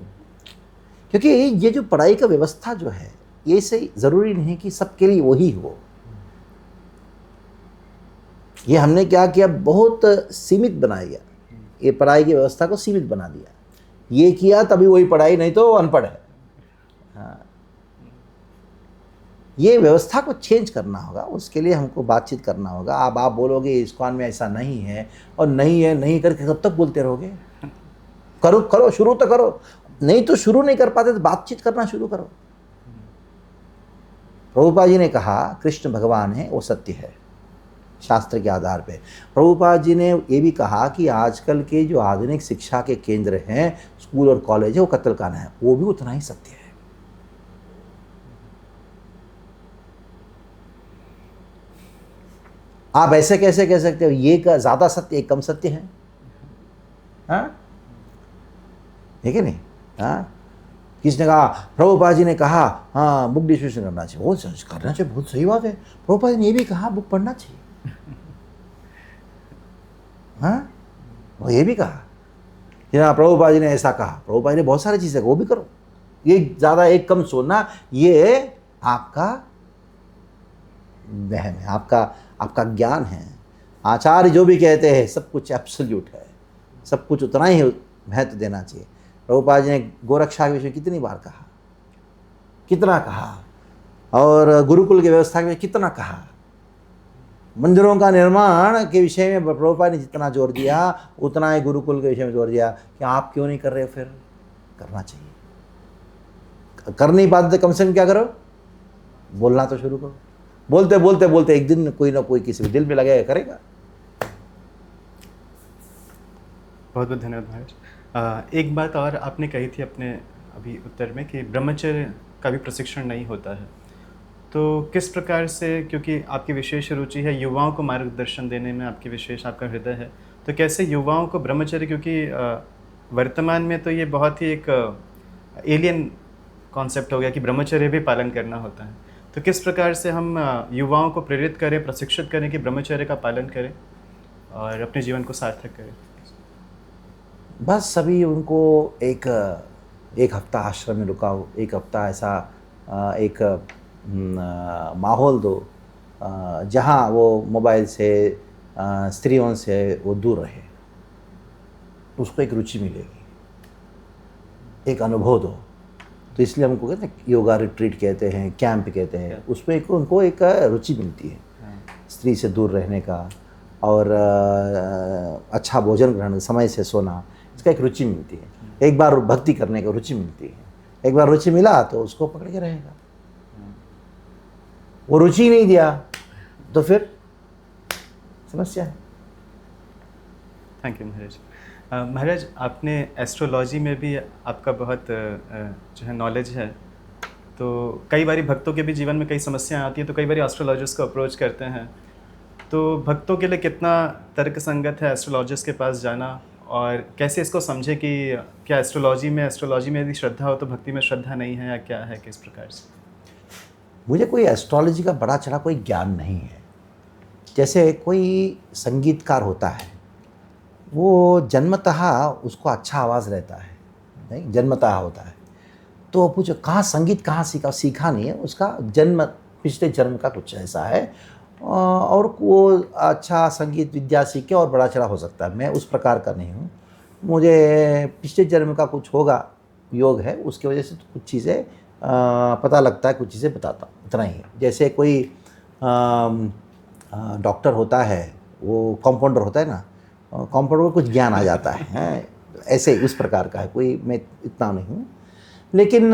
क्योंकि ये जो पढ़ाई का व्यवस्था जो है, ये सही ज़रूरी नहीं कि सबके लिए वही हो। ये हमने क्या किया, बहुत सीमित बनाया। ये पढ़ाई की व्यवस्था को सीमित बना दिया। ये किया तभी वही पढ़ाई, नहीं तो अनपढ़ है। हाँ, ये व्यवस्था को चेंज करना होगा। उसके लिए हमको बातचीत करना होगा। अब आप बोलोगे इस्कॉन में ऐसा नहीं है, और नहीं है नहीं करके कब तक बोलते रहोगे? करो, शुरू तो करो। नहीं तो शुरू नहीं कर पाते तो बातचीत करना शुरू करो। प्रभुपाद जी ने कहा कृष्ण भगवान है, वो सत्य है शास्त्र के आधार पे। प्रभुपाद जी ने ये भी कहा कि आजकल के जो आधुनिक शिक्षा के केंद्र हैं, स्कूल और कॉलेज है, वो कत्लखाना है, वो भी उतना ही सत्य है। आप ऐसे कैसे कह सकते हो ये का ज़्यादा सत्य, एक कम सत्य है? हाँ, है कि नहीं? हाँ, किसने कहा? प्रभुपाद जी ने कहा हाँ बुक डिस्ट्रीब्यूशन करना चाहिए। वो करना चाहिए, बहुत सही बात है। प्रभुपाद जी ने ये भी कहा बुक पढ़ना चाहिए। हाँ, वो ये भी कहा कि हाँ प्रभुपाद जी ने ऐसा कहा। प्रभुपाद जी ने बहुत सारी चीज़ें, वो भी करो। ये ज़्यादा एक कम सोचना, ये आपका वहम है, आपका ज्ञान है। आचार्य जो भी कहते हैं सब कुछ एब्सोल्यूट है, सब कुछ उतना ही महत्व देना चाहिए। प्रभुपाद जी ने गोरक्षा के विषय में कितनी बार कहा, कितना कहा, और गुरुकुल की व्यवस्था के विषय कितना कहा। मंदिरों का निर्माण के विषय में प्रभुपाद ने जितना जोर दिया, उतना ही गुरुकुल के विषय में जोर दिया कि आप क्यों नहीं कर रहे हो फिर? करना चाहिए। कर नहीं पाते तो कम से कम क्या करो, बोलना तो शुरू करो। बोलते बोलते बोलते एक दिन कोई ना कोई किसी के दिल में लगेगा, करेगा। बहुत बहुत धन्यवाद महाराज। एक बात और आपने कही थी अपने अभी उत्तर में कि ब्रह्मचर्य का भी प्रशिक्षण नहीं होता है, तो किस प्रकार से, क्योंकि आपकी विशेष रुचि है युवाओं को मार्गदर्शन देने में, आपकी विशेष आपका हृदय है, तो कैसे युवाओं को ब्रह्मचर्य, क्योंकि वर्तमान में तो ये बहुत ही एक एलियन कॉन्सेप्ट हो गया कि ब्रह्मचर्य भी पालन करना होता है, तो किस प्रकार से हम युवाओं को प्रेरित करें, प्रशिक्षित करें कि ब्रह्मचर्य का पालन करें और अपने जीवन को सार्थक करें? बस सभी उनको एक एक हफ्ता आश्रम में रुकाओ, एक हफ्ता ऐसा एक माहौल दो जहाँ वो मोबाइल से, स्त्रियों से वो दूर रहे, उसको एक रुचि मिलेगी, एक अनुभव दो। तो इसलिए हमको कहते हैं योगा रिट्रीट कहते हैं, कैंप कहते हैं, उसमें एक उनको एक रुचि मिलती है स्त्री से दूर रहने का, और अच्छा भोजन ग्रहण, समय से सोना, इसका एक रुचि मिलती है। एक बार भक्ति करने का रुचि मिलती है, एक बार रुचि मिला तो उसको पकड़ के रहेगा। वो रुचि नहीं दिया तो फिर समस्या है। थैंक यू महाराज। महाराज, आपने एस्ट्रोलॉजी में भी आपका बहुत जो है नॉलेज है, तो कई बारी भक्तों के भी जीवन में कई समस्याएं आती हैं, तो कई बारी एस्ट्रोलॉजिस्ट को अप्रोच करते हैं, तो भक्तों के लिए कितना तर्क संगत है एस्ट्रोलॉजिस्ट के पास जाना, और कैसे इसको समझे कि क्या एस्ट्रोलॉजी में यदि श्रद्धा हो तो भक्ति में श्रद्धा नहीं है, या क्या है, किस प्रकार से? मुझे कोई एस्ट्रोलॉजी का बड़ा चढ़ा कोई ज्ञान नहीं है। जैसे कोई संगीतकार होता है, वो जन्मतः उसको अच्छा आवाज़ रहता है, नहीं जन्मतः होता है, तो पूछो कहाँ संगीत कहाँ सीखा, सीखा नहीं है, उसका जन्म पिछले जन्म का कुछ ऐसा है, और वो अच्छा संगीत विद्या सीख के और बड़ा चढ़ा हो सकता है। मैं उस प्रकार का नहीं हूँ, मुझे पिछले जन्म का कुछ होगा, योग है, उसकी वजह से तो कुछ चीज़ें पता लगता है, कुछ चीज़ें बताता हूँ, इतना ही है। जैसे कोई डॉक्टर होता है, वो कंपाउंडर होता है ना, कंपाउंडर को कुछ ज्ञान आ जाता है, ऐसे उस प्रकार का है, कोई मैं इतना नहीं हूँ। लेकिन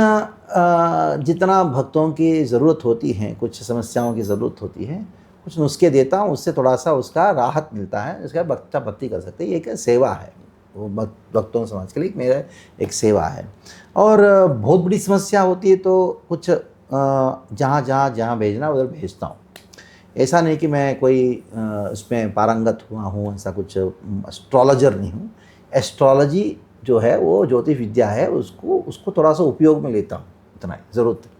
जितना भक्तों की ज़रूरत होती है, कुछ समस्याओं की ज़रूरत होती है, कुछ नुस्खे देता हूँ, उससे थोड़ा सा उसका राहत मिलता है, उसका बच्चा भक्ति कर सकते हैं। ये एक सेवा है, वो भक्तों समाज के लिए मेरा एक सेवा है। और बहुत बड़ी समस्या होती है तो कुछ जहाँ भेजना उधर भेजता हूँ। ऐसा नहीं कि मैं कोई उसमें पारंगत हुआ हूँ, ऐसा कुछ एस्ट्रोलॉजर नहीं हूँ। एस्ट्रोलॉजी जो है वो ज्योतिष विद्या है, उसको थोड़ा सा उपयोग में लेता हूँ, इतना ही ज़रूरत है।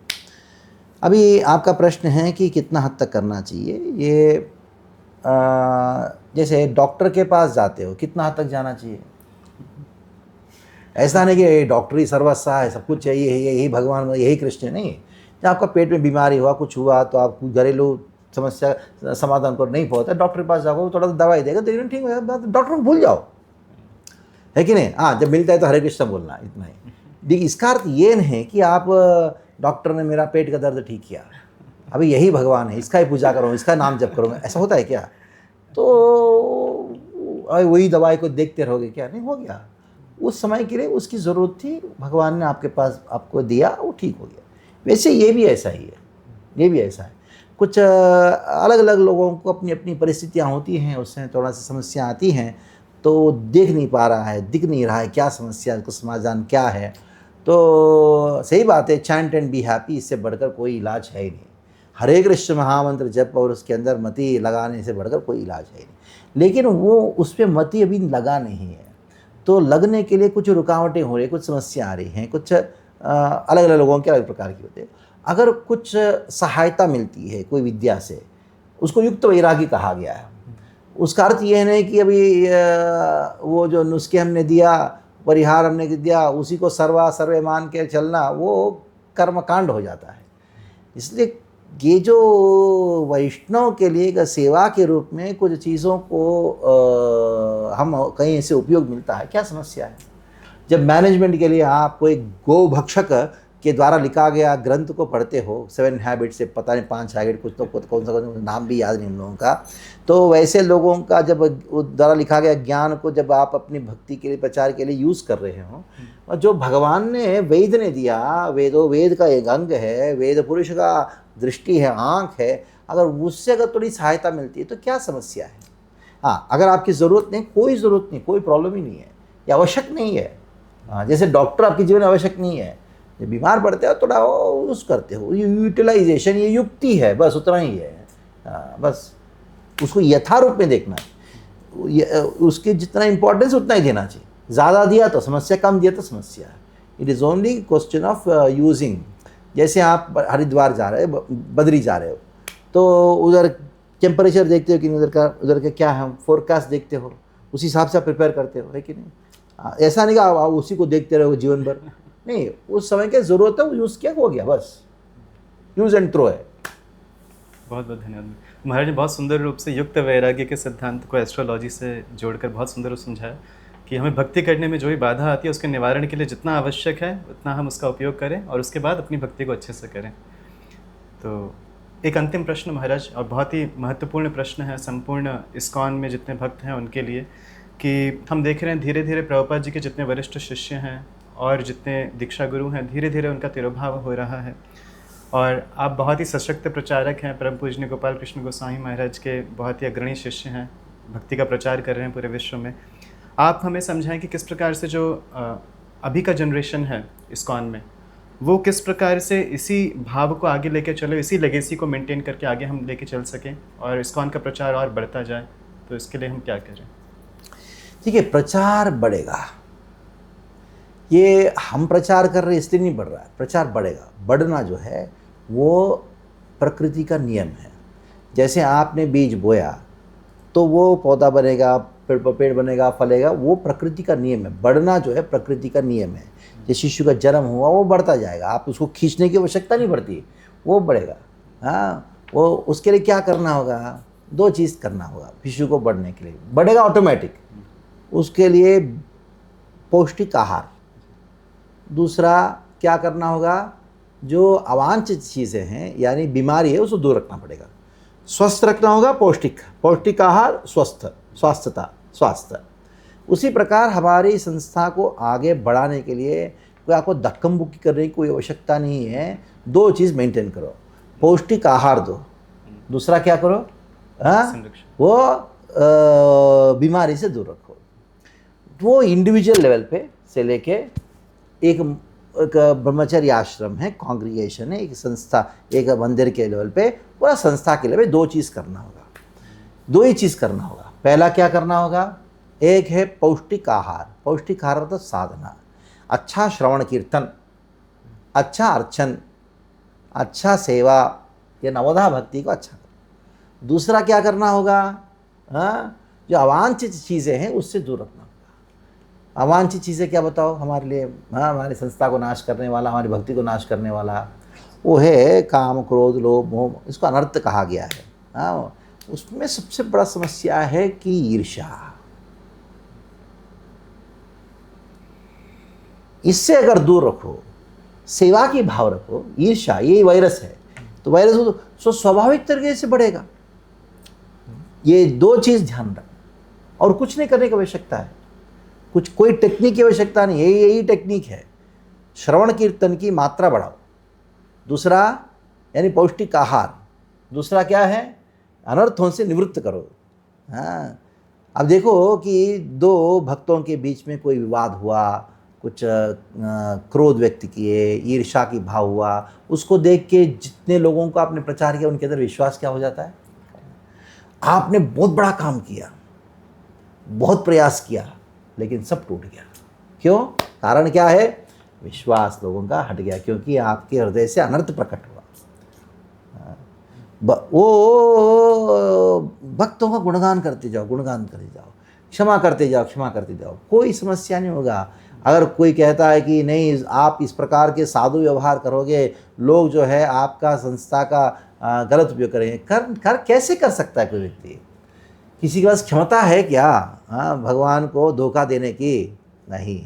अभी आपका प्रश्न है कि कितना हद तक करना चाहिए, ये जैसे डॉक्टर के पास जाते हो, कितना हद तक जाना चाहिए? ऐसा नहीं कि डॉक्टरी सर्वस्व है, सब कुछ चाहिए, यही भगवान, यही कृष्ण, नहीं। जब आपका पेट में बीमारी हुआ, कुछ हुआ, तो आप घरेलू समस्या समाधान पर नहीं पहुँचता, डॉक्टर के पास जाओ, थोड़ा सा दवाई देगा, तो ठीक हो जाएगा, डॉक्टर को भूल जाओ, है कि नहीं? हाँ, जब मिलता है तो हरे कृष्ण बोलना, इतना ही। देखिए, इसका अर्थ ये नहीं है कि आप डॉक्टर ने मेरा पेट का दर्द ठीक किया, अभी यही भगवान है, इसका ही पूजा करो, इसका नाम जप करो, ऐसा होता है क्या? तो वही दवाई को देखते रहोगे क्या? नहीं, हो गया उस समय के लिए, उसकी ज़रूरत थी, भगवान ने आपके पास आपको दिया, वो ठीक हो गया। वैसे ये भी ऐसा ही है, ये भी ऐसा है। कुछ अलग अलग लोगों को अपनी अपनी परिस्थितियाँ होती हैं, उससे थोड़ा सी समस्या आती हैं, तो देख नहीं पा रहा है, दिख नहीं रहा है क्या समस्या, इसका समाधान क्या है। तो सही बात है, चैंट एंड बी हैप्पी, इससे बढ़कर कोई इलाज है ही नहीं। हरे कृष्ण महामंत्र जप और उसके अंदर मति लगाने से बढ़कर कोई इलाज है ही नहीं। लेकिन वो उस पर मति अभी लगा नहीं है, तो लगने के लिए कुछ रुकावटें हो रही, कुछ समस्या आ रही हैं, कुछ अलग अलग लोगों के अलग प्रकार की होते हैं। अगर कुछ सहायता मिलती है कोई विद्या से, उसको युक्त वैरागी कहा गया है। उसका अर्थ ये नहीं कि अभी वो जो नुस्खे हमने दिया, परिहार हमने दिया, उसी को सर्वे मान के चलना, वो कर्मकांड हो जाता है। इसलिए ये जो वैष्णव के लिए एक सेवा के रूप में कुछ चीज़ों को हम कहीं से उपयोग मिलता है, क्या समस्या है? जब मैनेजमेंट के लिए आप कोई गौ भक्षक के द्वारा लिखा गया ग्रंथ को पढ़ते हो, 7 हैबिट से पता नहीं 5 हैबिट कुछ तो कौन सा नाम भी याद नहीं उन लोगों का, तो वैसे लोगों का जब द्वारा लिखा गया ज्ञान को जब आप अपनी भक्ति के लिए, प्रचार के लिए यूज़ कर रहे हो, और जो भगवान ने वेद ने दिया, वेद का एक अंग है, वेद पुरुष का दृष्टि है, आँख है, अगर उससे अगर थोड़ी सहायता मिलती है तो क्या समस्या है। हाँ, अगर आपकी ज़रूरत नहीं, कोई ज़रूरत नहीं, कोई प्रॉब्लम ही नहीं है, ये आवश्यक नहीं है। हाँ, जैसे डॉक्टर आपके जीवन में आवश्यक नहीं है, जब बीमार पड़ते हो थोड़ा यूज़ करते हो, ये यूटिलाइजेशन, ये युक्ति है, बस उतना ही है। हाँ, बस उसको यथारूप में देखना है, उसके जितना इंपॉर्टेंस उतना ही देना चाहिए। ज़्यादा दिया तो समस्या, कम दिया तो समस्या। It is only question of using. जैसे आप हरिद्वार जा रहे हो, बद्री जा रहे हो, तो उधर टेम्परेचर देखते हो कि उधर का क्या है, फोरकास्ट देखते हो, उसी हिसाब से आप प्रिपेयर करते हो, है कि नहीं। ऐसा नहीं कि आप उसी को देखते रहो जीवन भर, नहीं, उस समय की ज़रूरत है, वो यूज़ किया हो गया, बस यूज़ एंड थ्रो है। बहुत बहुत धन्यवाद। महाराज ने बहुत सुंदर रूप से युक्त वैराग्य के सिद्धांत को एस्ट्रोलॉजी से जोड़कर बहुत सुंदर समझाया कि हमें भक्ति करने में जो भी बाधा आती है उसके निवारण के लिए जितना आवश्यक है उतना हम उसका उपयोग करें और उसके बाद अपनी भक्ति को अच्छे से करें। तो एक अंतिम प्रश्न महाराज, और बहुत ही महत्वपूर्ण प्रश्न है संपूर्ण इस्कॉन में जितने भक्त हैं उनके लिए, कि हम देख रहे हैं धीरे धीरे प्रभुपाद जी के जितने वरिष्ठ शिष्य हैं और जितने दीक्षा गुरु हैं, धीरे धीरे उनका तिरोभाव हो रहा है, और आप बहुत ही सशक्त प्रचारक हैं, परम पूजनीय गोपाल कृष्ण गोस्वामी महाराज के बहुत ही अग्रणी शिष्य हैं, भक्ति का प्रचार कर रहे हैं पूरे विश्व में। आप हमें समझाएं कि किस प्रकार से जो अभी का जनरेशन है इस्कॉन में, वो किस प्रकार से इसी भाव को आगे लेके चले, इसी लेगेसी को मेंटेन करके आगे हम लेके चल सकें और इस्कॉन का प्रचार और बढ़ता जाए, तो इसके लिए हम क्या करें? ठीक है, प्रचार बढ़ेगा, ये हम प्रचार कर रहे हैं इसलिए नहीं बढ़ रहा है, प्रचार बढ़ेगा। बढ़ना जो है वो प्रकृति का नियम है। जैसे आपने बीज बोया तो वो पौधा बनेगा, पेड़ बनेगा, फलेगा, वो प्रकृति का नियम है। बढ़ना जो है प्रकृति का नियम है। जैसे शिशु का जन्म हुआ वो बढ़ता जाएगा, आप उसको खींचने की आवश्यकता नहीं पड़ती, वो बढ़ेगा। हाँ, वो उसके लिए क्या करना होगा, 2 चीज़ करना होगा शिशु को बढ़ने के लिए, बढ़ेगा ऑटोमेटिक। उसके लिए पौष्टिक आहार, दूसरा क्या करना होगा, जो अवांछित चीज़ें हैं यानी बीमारी है उसको दूर रखना पड़ेगा। स्वस्थ रखना होगा, पौष्टिक आहार, स्वास्थ्य। उसी प्रकार हमारी संस्था को आगे बढ़ाने के लिए कोई आपको धक्कम बुक्की करने की कोई आवश्यकता नहीं है। 2 चीज़ मेंटेन करो, पौष्टिक आहार दो, दूसरा क्या करो, हाँ, वो बीमारी से दूर रखो। वो इंडिविजुअल लेवल पे से लेके एक ब्रह्मचर्य आश्रम है, कांग्रीगेशन है, एक संस्था, एक मंदिर के लेवल पे, पूरा संस्था के लेवल पे 2 चीज़ करना होगा, 2 ही चीज़ करना होगा। पहला क्या करना होगा, एक है पौष्टिक आहार। पौष्टिक आहार तो साधना, अच्छा श्रवण कीर्तन, अच्छा अर्चन, अच्छा सेवा, ये नवधा भक्ति को अच्छा करो। दूसरा क्या करना होगा, हाँ, जो अवांछित चीज़ें हैं उससे दूर रखना। अवांछित चीज़ें क्या बताओ हमारे लिए, हाँ, हमारी संस्था को नाश करने वाला, हमारी भक्ति को नाश करने वाला, वो है काम, क्रोध, लोभ, मोह, इसको अनर्थ कहा गया है। हाँ, उसमें सबसे बड़ा समस्या है कि ईर्ष्या। इससे अगर दूर रखो, सेवा की भाव रखो, ईर्ष्या ये वायरस है, तो वायरस तो स्वाभाविक तरीके से बढ़ेगा। ये 2 चीज़ ध्यान रखो, और कुछ नहीं करने की आवश्यकता है, कोई टेक्निक की आवश्यकता नहीं है, यही टेक्निक है। श्रवण कीर्तन की मात्रा बढ़ाओ, दूसरा यानी पौष्टिक आहार, दूसरा क्या है, अनर्थों से निवृत्त करो। हाँ, अब देखो कि 2 भक्तों के बीच में कोई विवाद हुआ, कुछ क्रोध व्यक्त किए, ईर्ष्या की भाव हुआ, उसको देख के जितने लोगों को आपने प्रचार किया उनके अंदर विश्वास क्या हो जाता है। आपने बहुत बड़ा काम किया, बहुत प्रयास किया, लेकिन सब टूट गया। क्यों? कारण क्या है, विश्वास लोगों का हट गया, क्योंकि आपके हृदय से अनर्थ प्रकट हुआ। वो भक्तों का गुणगान करते जाओ, क्षमा करते जाओ, कोई समस्या नहीं होगा। अगर कोई कहता है कि नहीं आप इस प्रकार के साधु व्यवहार करोगे, लोग जो है आपका संस्था का गलत उपयोग करेंगे, कर कैसे कर सकता है कोई व्यक्ति? किसी के पास क्षमता है क्या, हाँ, भगवान को धोखा देने की? नहीं।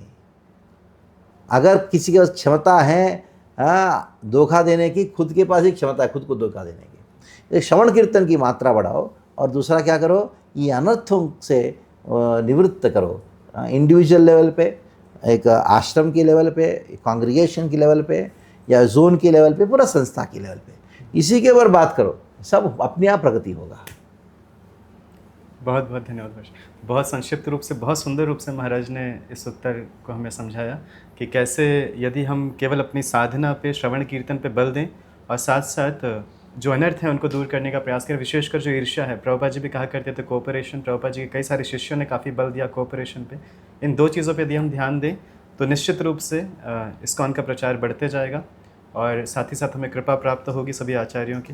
अगर किसी के पास क्षमता है हाँ, धोखा देने की खुद के पास ही क्षमता है, खुद को धोखा देने की। एक श्रवण कीर्तन की मात्रा बढ़ाओ और दूसरा क्या करो, ये अनर्थों से निवृत्त करो। इंडिविजुअल लेवल पे, एक आश्रम के लेवल पे, कांग्रीगेशन के लेवल पे, या जोन के लेवल पे, पूरा संस्था के लेवल पे, इसी के ऊपर बात करो, सब अपने आप प्रगति होगा। बहुत बहुत धन्यवाद महाराज। बहुत संक्षिप्त रूप से, बहुत सुंदर रूप से महाराज ने इस उत्तर को हमें समझाया कि कैसे यदि हम केवल अपनी साधना पे, श्रवण कीर्तन पे बल दें और साथ साथ जो अनर्थ है उनको दूर करने का प्रयास करें, विशेषकर जो ईर्ष्या है। प्रभुपाद जी भी कहा करते थे कोऑपरेशन, प्रभुपाद जी के कई सारे शिष्यों ने काफ़ी बल दिया कोऑपरेशन पे। इन दो चीज़ों पे यदि हम ध्यान दें तो निश्चित रूप से इस्कॉन का प्रचार बढ़ते जाएगा और साथ ही साथ हमें कृपा प्राप्त होगी सभी आचार्यों की।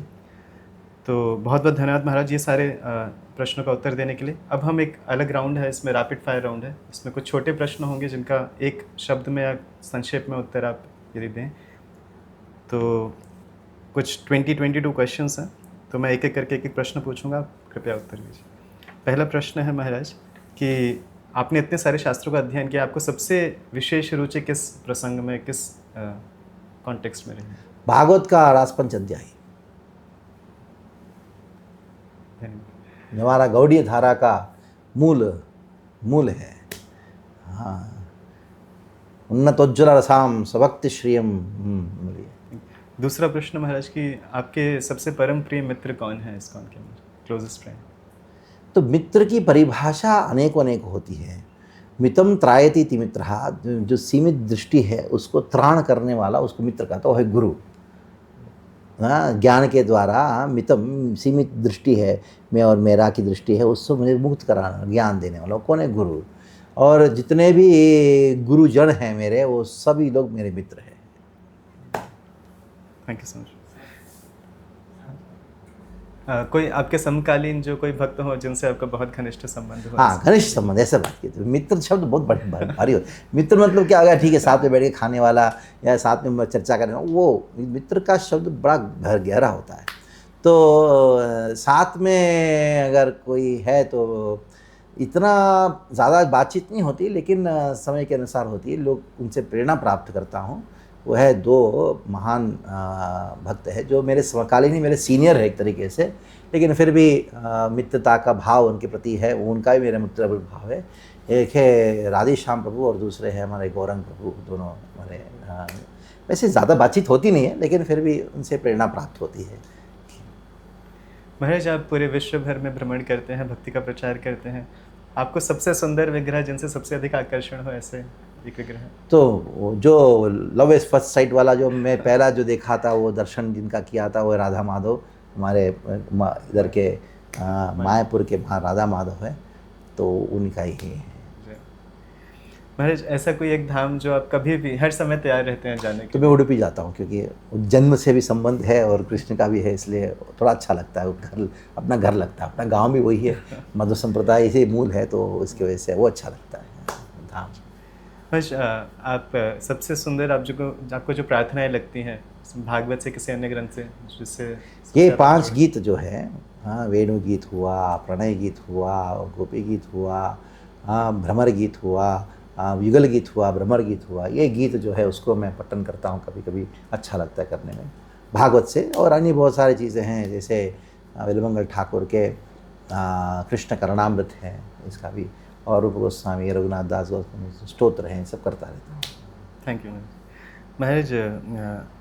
तो बहुत बहुत धन्यवाद महाराज ये सारे प्रश्नों का उत्तर देने के लिए। अब हम एक अलग राउंड है, इसमें रैपिड फायर राउंड है। इसमें कुछ छोटे प्रश्न होंगे जिनका एक शब्द में या संक्षेप में उत्तर आप यदि दें तो कुछ 22 क्वेश्चंस हैं, तो मैं एक एक करके एक प्रश्न पूछूंगा, आप कृपया उत्तर दीजिए। पहला प्रश्न है महाराज कि आपने इतने सारे शास्त्रों का अध्ययन किया, आपको सबसे विशेष रुचि किस प्रसंग में, किस कॉन्टेक्स्ट में रही? भागवत का रासपंच अध्याय, धन्यवाद। हमारा गौड़ीय धारा का मूल है। हाँ, उन्नतोज्ज्वल रसाम स्वभक्ति श्रियम। बोलिए। दूसरा प्रश्न महाराज कि आपके सबसे परम प्रिय मित्र कौन है इस्कॉन के अंदर, क्लोजेस्ट फ्रेंड? तो मित्र की परिभाषा अनेकों होती है। मितम त्रायति इति मित्रः, जो सीमित दृष्टि है उसको त्राण करने वाला, उसको मित्र कहता है गुरु। हाँ, ज्ञान के द्वारा मितम, सीमित दृष्टि है, मैं और मेरा की दृष्टि है, उसको मुझे मुक्त कराना, ज्ञान देने वाला कौन है? गुरु। और जितने भी गुरुजन हैं मेरे, वो सभी लोग मेरे मित्र हैं। Thank you so much. कोई आपके समकालीन जो कोई भक्त हो जिनसे आपका बहुत घनिष्ठ संबंध हो? हाँ, घनिष्ठ संबंध, ऐसा बात की। तो मित्र शब्द बहुत भारी होता है। मित्र मतलब क्या होगा, ठीक है, साथ में बैठ के खाने वाला या साथ में चर्चा करने वाला, वो मित्र का शब्द बड़ा गहरा होता है। तो साथ में अगर कोई है तो इतना ज़्यादा बातचीत नहीं होती, लेकिन समय के अनुसार होती है। लोग उनसे प्रेरणा प्राप्त करता हूँ। वो है दो महान भक्त है जो मेरे समकालीन ही, मेरे सीनियर है एक तरीके से, लेकिन फिर भी मित्रता का भाव उनके प्रति है, उनका भी मेरा मित्र भाव है। एक है राधे श्याम प्रभु और दूसरे हैं हमारे गौरंग प्रभु। दोनों हमारे वैसे ज़्यादा बातचीत होती नहीं है, लेकिन फिर भी उनसे प्रेरणा प्राप्त होती है। महाराज आप पूरे विश्व भर में भ्रमण करते हैं, भक्ति का प्रचार करते हैं, आपको सबसे सुंदर विग्रह जिनसे सबसे अधिक आकर्षण हो, ऐसे एक विग्रह? तो जो लव एट फर्स्ट साइट वाला जो मैं पहला जो देखा था, वो दर्शन जिनका किया था, वो राधा माधव, हमारे इधर के मायापुर के राधा माधव है, तो उनका ही है। महाराज ऐसा कोई एक धाम जो आप कभी भी हर समय तैयार रहते हैं जाने के? तो मैं उडुपी जाता हूँ, क्योंकि जन्म से भी संबंध है और कृष्ण का भी है, इसलिए थोड़ा अच्छा लगता है। घर अपना घर लगता है, अपना गांव भी वही है, मधु संप्रदाय इसे मूल है, तो इसकी वजह से वो अच्छा लगता है धाम। बस आप सबसे सुंदर आपको जो प्रार्थनाएं लगती हैं भागवत से, किसी अन्य ग्रंथ से, जिससे ये 5 गीत जो है, हाँ, वेणु गीत हुआ, प्रणय गीत हुआ, गोपी गीत हुआ, भ्रमर गीत हुआ, युगल गीत हुआ, भ्रमर गीत हुआ, ये गीत जो है उसको मैं पठन करता हूँ कभी कभी, अच्छा लगता है करने में भागवत से। और अन्य बहुत सारी चीज़ें हैं, जैसे विलमंगल ठाकुर के कृष्ण करणामृत है, इसका भी, और रूप गोस्वामी, रघुनाथ दास गोस्वामी स्तोत्र हैं, सब करता रहता हूँ। थैंक यू महाराज।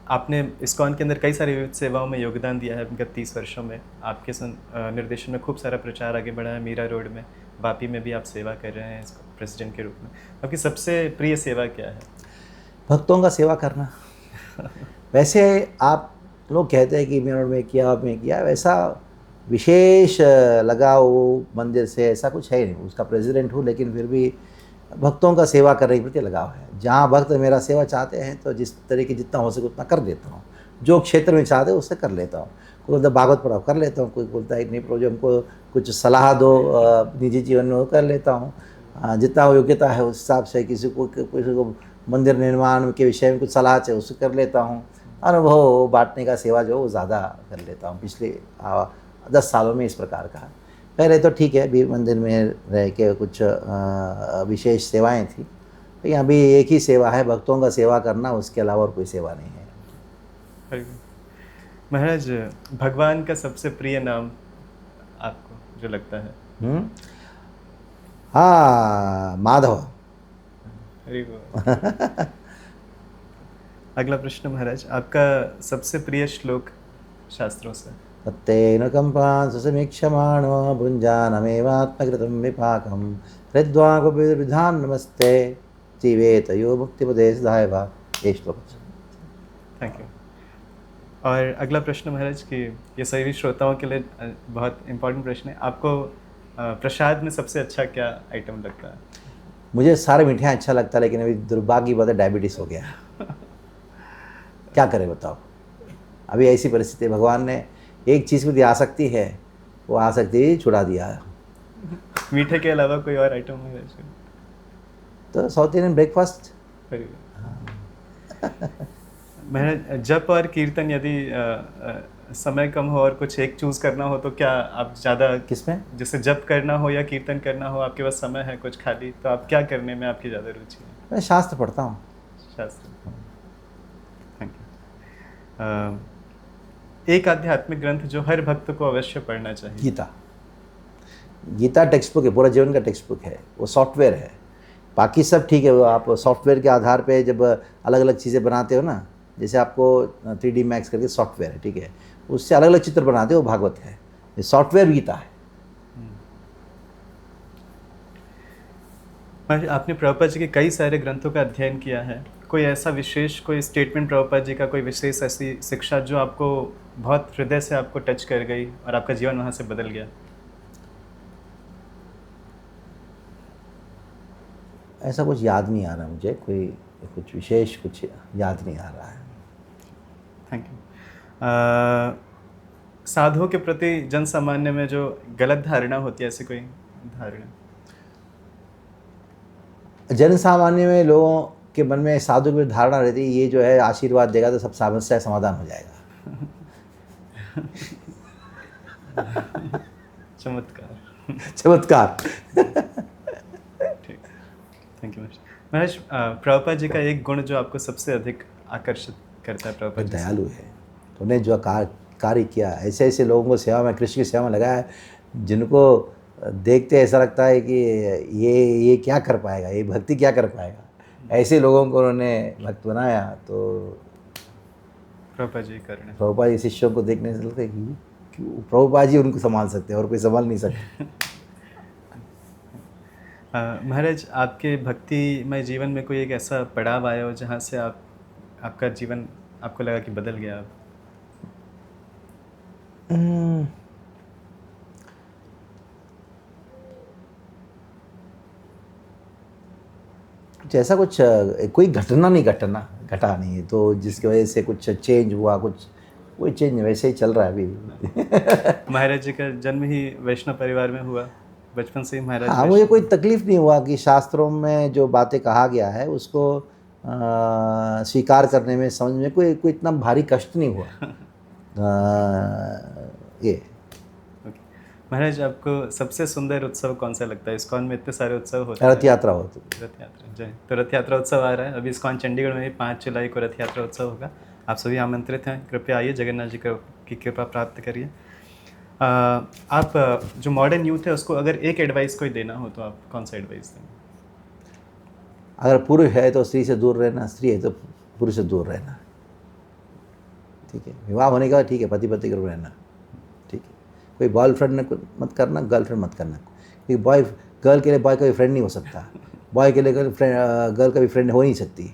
आपने इस्कॉन के अंदर कई सारी विविध सेवाओं में योगदान दिया है गत 30 वर्षों में। आपके निर्देशन में खूब सारा प्रचार आगे बढ़ा है। मीरा रोड में, वापी में भी आप सेवा कर रहे हैं प्रेसिडेंट के रूप में। आपकी सबसे प्रिय सेवा क्या है? भक्तों का सेवा करना। वैसे आप लोग कहते हैं कि मीरा रोड में किया, वैसा विशेष लगाव मंदिर से ऐसा कुछ है नहीं। उसका प्रेसिडेंट हूँ, लेकिन फिर भी भक्तों का सेवा करने के प्रति लगाव है। जहाँ भक्त मेरा सेवा चाहते हैं तो जिस तरीके जितना हो सके उतना कर देता हूँ। जो क्षेत्र में चाहते हैं उससे कर लेता हूँ। कोई बोलता है भागवत पढ़ाओ, कर लेता हूँ। कोई बोलता है नहीं प्रभु हमको कुछ सलाह दो निजी जीवन में, वो कर लेता हूँ। जितना योग्यता है उस हिसाब से। किसी को मंदिर निर्माण के विषय में कुछ सलाह चाहिए, उससे कर लेता हूँ। अनुभव बांटने का सेवा जो वो ज़्यादा कर लेता हूँ पिछले 10 सालों में। इस प्रकार का पहले तो ठीक है, भी मंदिर में रह के कुछ विशेष सेवाएं थी, तो यहाँ भी एक ही सेवा है, भक्तों का सेवा करना, उसके अलावा और कोई सेवा नहीं है। हरि बोल। महाराज, भगवान का सबसे प्रिय नाम आपको जो लगता है? हम्म? हाँ, माधव। हरि बोल। अगला प्रश्न महाराज, आपका सबसे प्रिय श्लोक शास्त्रों से? तत्तेन कंपान् सुसमीक्षमाणो भुञ्जानमेवात्मकृतं विपाकं हृद्वाङ्विधान् नमस्ते जीवेतयो मुक्तिपदे सदायवा। ये श्लोक। Thank you. और अगला प्रश्न महाराज कि ये सभी श्रोताओं के लिए बहुत इम्पोर्टेंट प्रश्न है, आपको प्रसाद में सबसे अच्छा क्या आइटम लगता है? मुझे सारे मिठाई अच्छा लगता है, लेकिन अभी दुर्भाग्य की बात है, डायबिटीज़ हो गया है। क्या करें बताओ। अभी ऐसी परिस्थिति है, भगवान ने एक चीज़ को दी आसक्ति है, वो आसक्ति छुड़ा दिया। मीठे के अलावा कोई और आइटम महाराज? तो साउथ इंडियन ब्रेकफास्ट। महाराज, जप और कीर्तन यदि समय कम हो और कुछ एक चूज करना हो तो क्या आप ज़्यादा, किसमें? जैसे जप करना हो या कीर्तन करना हो, आपके पास समय है कुछ खाली, तो आप क्या करने में आपकी ज़्यादा रुचि है? मैं शास्त्र पढ़ता हूँ। शास्त्र। Thank you. एक आध्यात्मिक ग्रंथ जो हर भक्त को अवश्य पढ़ना चाहिए? गीता। गीता टेक्स्ट बुक है, पूरा जीवन का टेक्स्ट बुक है, वो सॉफ्टवेयर है। बाकी सब ठीक है, वो आप सॉफ्टवेयर के आधार पे जब अलग अलग चीज़ें बनाते हो ना, जैसे आपको 3D मैक्स करके सॉफ्टवेयर है, ठीक है, उससे अलग अलग चित्र बनाते हो, वो भागवत है। ये सॉफ्टवेयर गीता है। महाराज, आपने प्रभुपाद जी के कई सारे ग्रंथों का अध्ययन किया है, कोई ऐसा विशेष, कोई स्टेटमेंट प्रभुपाद जी का, कोई विशेष ऐसी शिक्षा जो आपको बहुत हृदय से आपको टच कर गई और आपका जीवन वहाँ से बदल गया? ऐसा कुछ याद नहीं आ रहा मुझे, कोई कुछ विशेष कुछ याद नहीं आ रहा है। Thank you. साधुओं के प्रति जन सामान्य में जो गलत धारणा होती है, ऐसी कोई धारणा? जन सामान्य में लोगों के मन में साधु की धारणा रहती है, ये जो है आशीर्वाद देगा तो सब समस्या समाधान हो जाएगा। चमत्कार। चमत्कार। ठीक, थैंक यू महाराज। प्रभुपाद जी का एक गुण जो आपको सबसे अधिक आकर्षित करता है प्रभुपाद जी से? दयालु है। उन्हें जो कार्य किया, ऐसे ऐसे लोगों को सेवा में, कृष्ण की सेवा में लगाया, जिनको देखते ऐसा लगता है कि ये क्या कर पाएगा, ये भक्ति क्या कर पाएगा। ऐसे लोगों को उन्होंने भक्त बनाया। तो प्रभुपाद जी करने, प्रभुपाद जी शिष्यों को देखने से लगता है कि प्रभुपाद जी उनको संभाल सकते हैं और कोई संभाल नहीं सकते। महाराज, आपके भक्तिमय जीवन में कोई एक ऐसा पड़ाव आया हो जहाँ से आपका जीवन आपको लगा कि बदल गया अब? जैसा कुछ कोई घटना नहीं है तो जिसकी वजह से कुछ चेंज हुआ, कुछ कोई चेंज नहीं, वैसे ही चल रहा है अभी। महाराज जी का जन्म ही वैष्णव परिवार में हुआ, बचपन से ही महाराज? हाँ, मुझे कोई तकलीफ नहीं हुआ कि शास्त्रों में जो बातें कहा गया है उसको स्वीकार करने में, समझ में कोई इतना भारी कष्ट नहीं हुआ। ये महाराज, आपको सबसे सुंदर उत्सव कौन सा लगता है? इस्कॉन में इतने सारे उत्सव होते हैं। रथ यात्रा होती है। रथ यात्रा, जय। तो रथ यात्रा उत्सव आ रहा है अभी इस्कॉन चंडीगढ़ में भी 5 जुलाई को रथ यात्रा उत्सव होगा। आप सभी आमंत्रित हैं, कृपया आइए, जगन्नाथ जी की कृपा प्राप्त करिए। आप जो मॉडर्न यूथ है उसको अगर एक एडवाइस कोई देना हो तो आप कौन सा एडवाइस देंगे? अगर पुरुष है तो स्त्री से दूर रहना, स्त्री है तो पुरुष से दूर रहना। ठीक है, विवाह होने के बाद ठीक है, पति पति के रूप रहना, ठीक है। कोई बॉयफ्रेंड मत करना, गर्लफ्रेंड मत करना, क्योंकि गर्ल के लिए बॉय का भी फ्रेंड नहीं हो सकता, बॉय के लिए गर्ल का भी फ्रेंड हो नहीं सकती।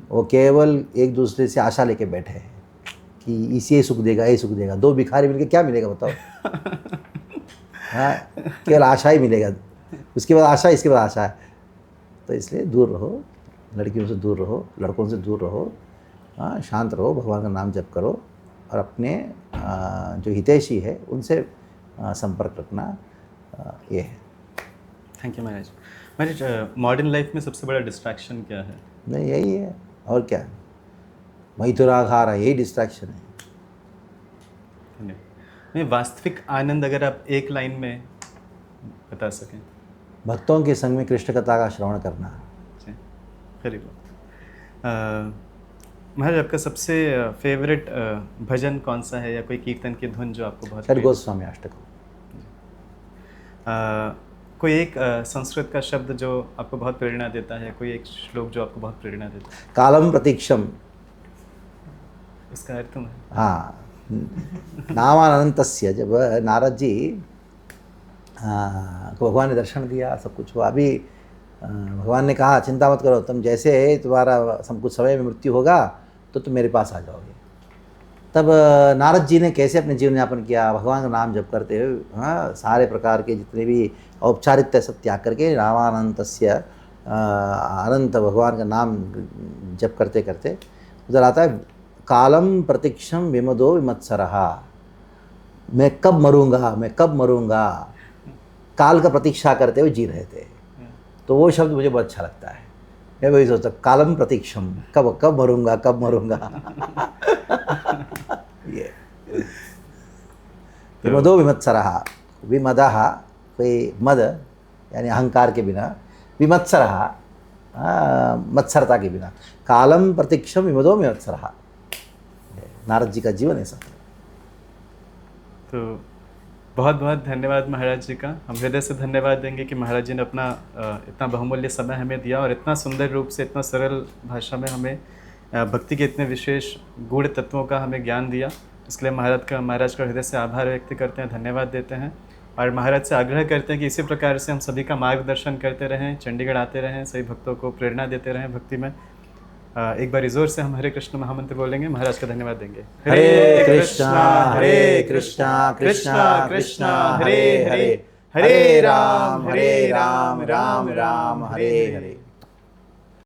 वो केवल एक दूसरे से आशा लेके बैठे हैं कि इसे सुख देगा, ये सुख देगा। दो भिखारी मिलके क्या मिलेगा बताओ? हाँ, केवल आशा ही मिलेगा, उसके बाद आशा, इसके बाद आशा है। तो इसलिए दूर रहो, लड़कियों से दूर रहो, लड़कों से दूर रहो। हाँ, शांत रहो, भगवान का नाम जप करो और अपने जो हितैषी है उनसे संपर्क रखना, ये है। Thank you Maharaj. Maharaj, modern life में सबसे बड़ा डिस्ट्रैक्शन क्या है? नहीं, यही है, और क्या? मथुराघार है, यही डिस्ट्रैक्शन है। नहीं, वास्तविक आनंद अगर आप एक लाइन में बता सकें? भक्तों के संग में कृष्ण कथा का श्रवण करना। हरि बोल। महाराज आपका सबसे फेवरेट भजन कौन सा है या कोई कीर्तन की धुन जो आपको बहुत षड गोस्वामी अष्टकम। कोई एक संस्कृत का शब्द जो आपको बहुत प्रेरणा देता है, कोई एक श्लोक जो आपको बहुत प्रेरणा देता है? कालम प्रतीक्षम। इसका अर्थ में हाँ, नामानंतस्य, जब नारद जी को भगवान ने दर्शन दिया, सब कुछ हुआ, अभी भगवान ने कहा चिंता मत करो, तुम जैसे तुम्हारा सब कुछ समय में मृत्यु होगा तो तुम मेरे पास आ जाओगे। तब नारद जी ने कैसे अपने जीवन यापन किया, भगवान का नाम जप करते हुए, हाँ, सारे प्रकार के जितने भी औपचारिकता सब त्याग करके नामानंतस्य, अनंत भगवान का नाम जप करते करते उधर आता है कालम प्रतीक्षम विमदो विमत्सरहा, मैं कब मरूंगा, मैं कब मरूंगा, काल का प्रतीक्षा करते हुए जी रहे थे। तो वो शब्द मुझे बहुत अच्छा लगता है। मैं वही सोचता कालम प्रतीक्षम, कब कब मरूंगा, कब मरूंगा। ये विमदो विमत्सरहा, विमदः कोई मद यानी अहंकार के बिना, विमत्सरहा मत्सरता के बिना, कालम प्रतीक्षम विमदो विमत्सरहा। नारद जी का जीवन ऐसा था। तो बहुत बहुत धन्यवाद महाराज जी का। हम हृदय से धन्यवाद देंगे कि महाराज जी ने अपना इतना बहुमूल्य समय हमें दिया और इतना सुंदर रूप से, इतना सरल भाषा में हमें भक्ति के इतने विशेष गूढ़ तत्वों का हमें ज्ञान दिया। इसके लिए महाराज का हृदय से आभार व्यक्त करते हैं, धन्यवाद देते हैं और महाराज से आग्रह करते हैं कि इसी प्रकार से हम सभी का मार्गदर्शन करते रहें, चंडीगढ़ आते रहें, सभी भक्तों को प्रेरणा देते रहें भक्ति में। एक बार जोर से हम हरे कृष्ण महामंत्र बोलेंगे, महाराज का धन्यवाद देंगे। हरे कृष्णा कृष्णा कृष्णा हरे हरे, हरे राम राम राम हरे हरे।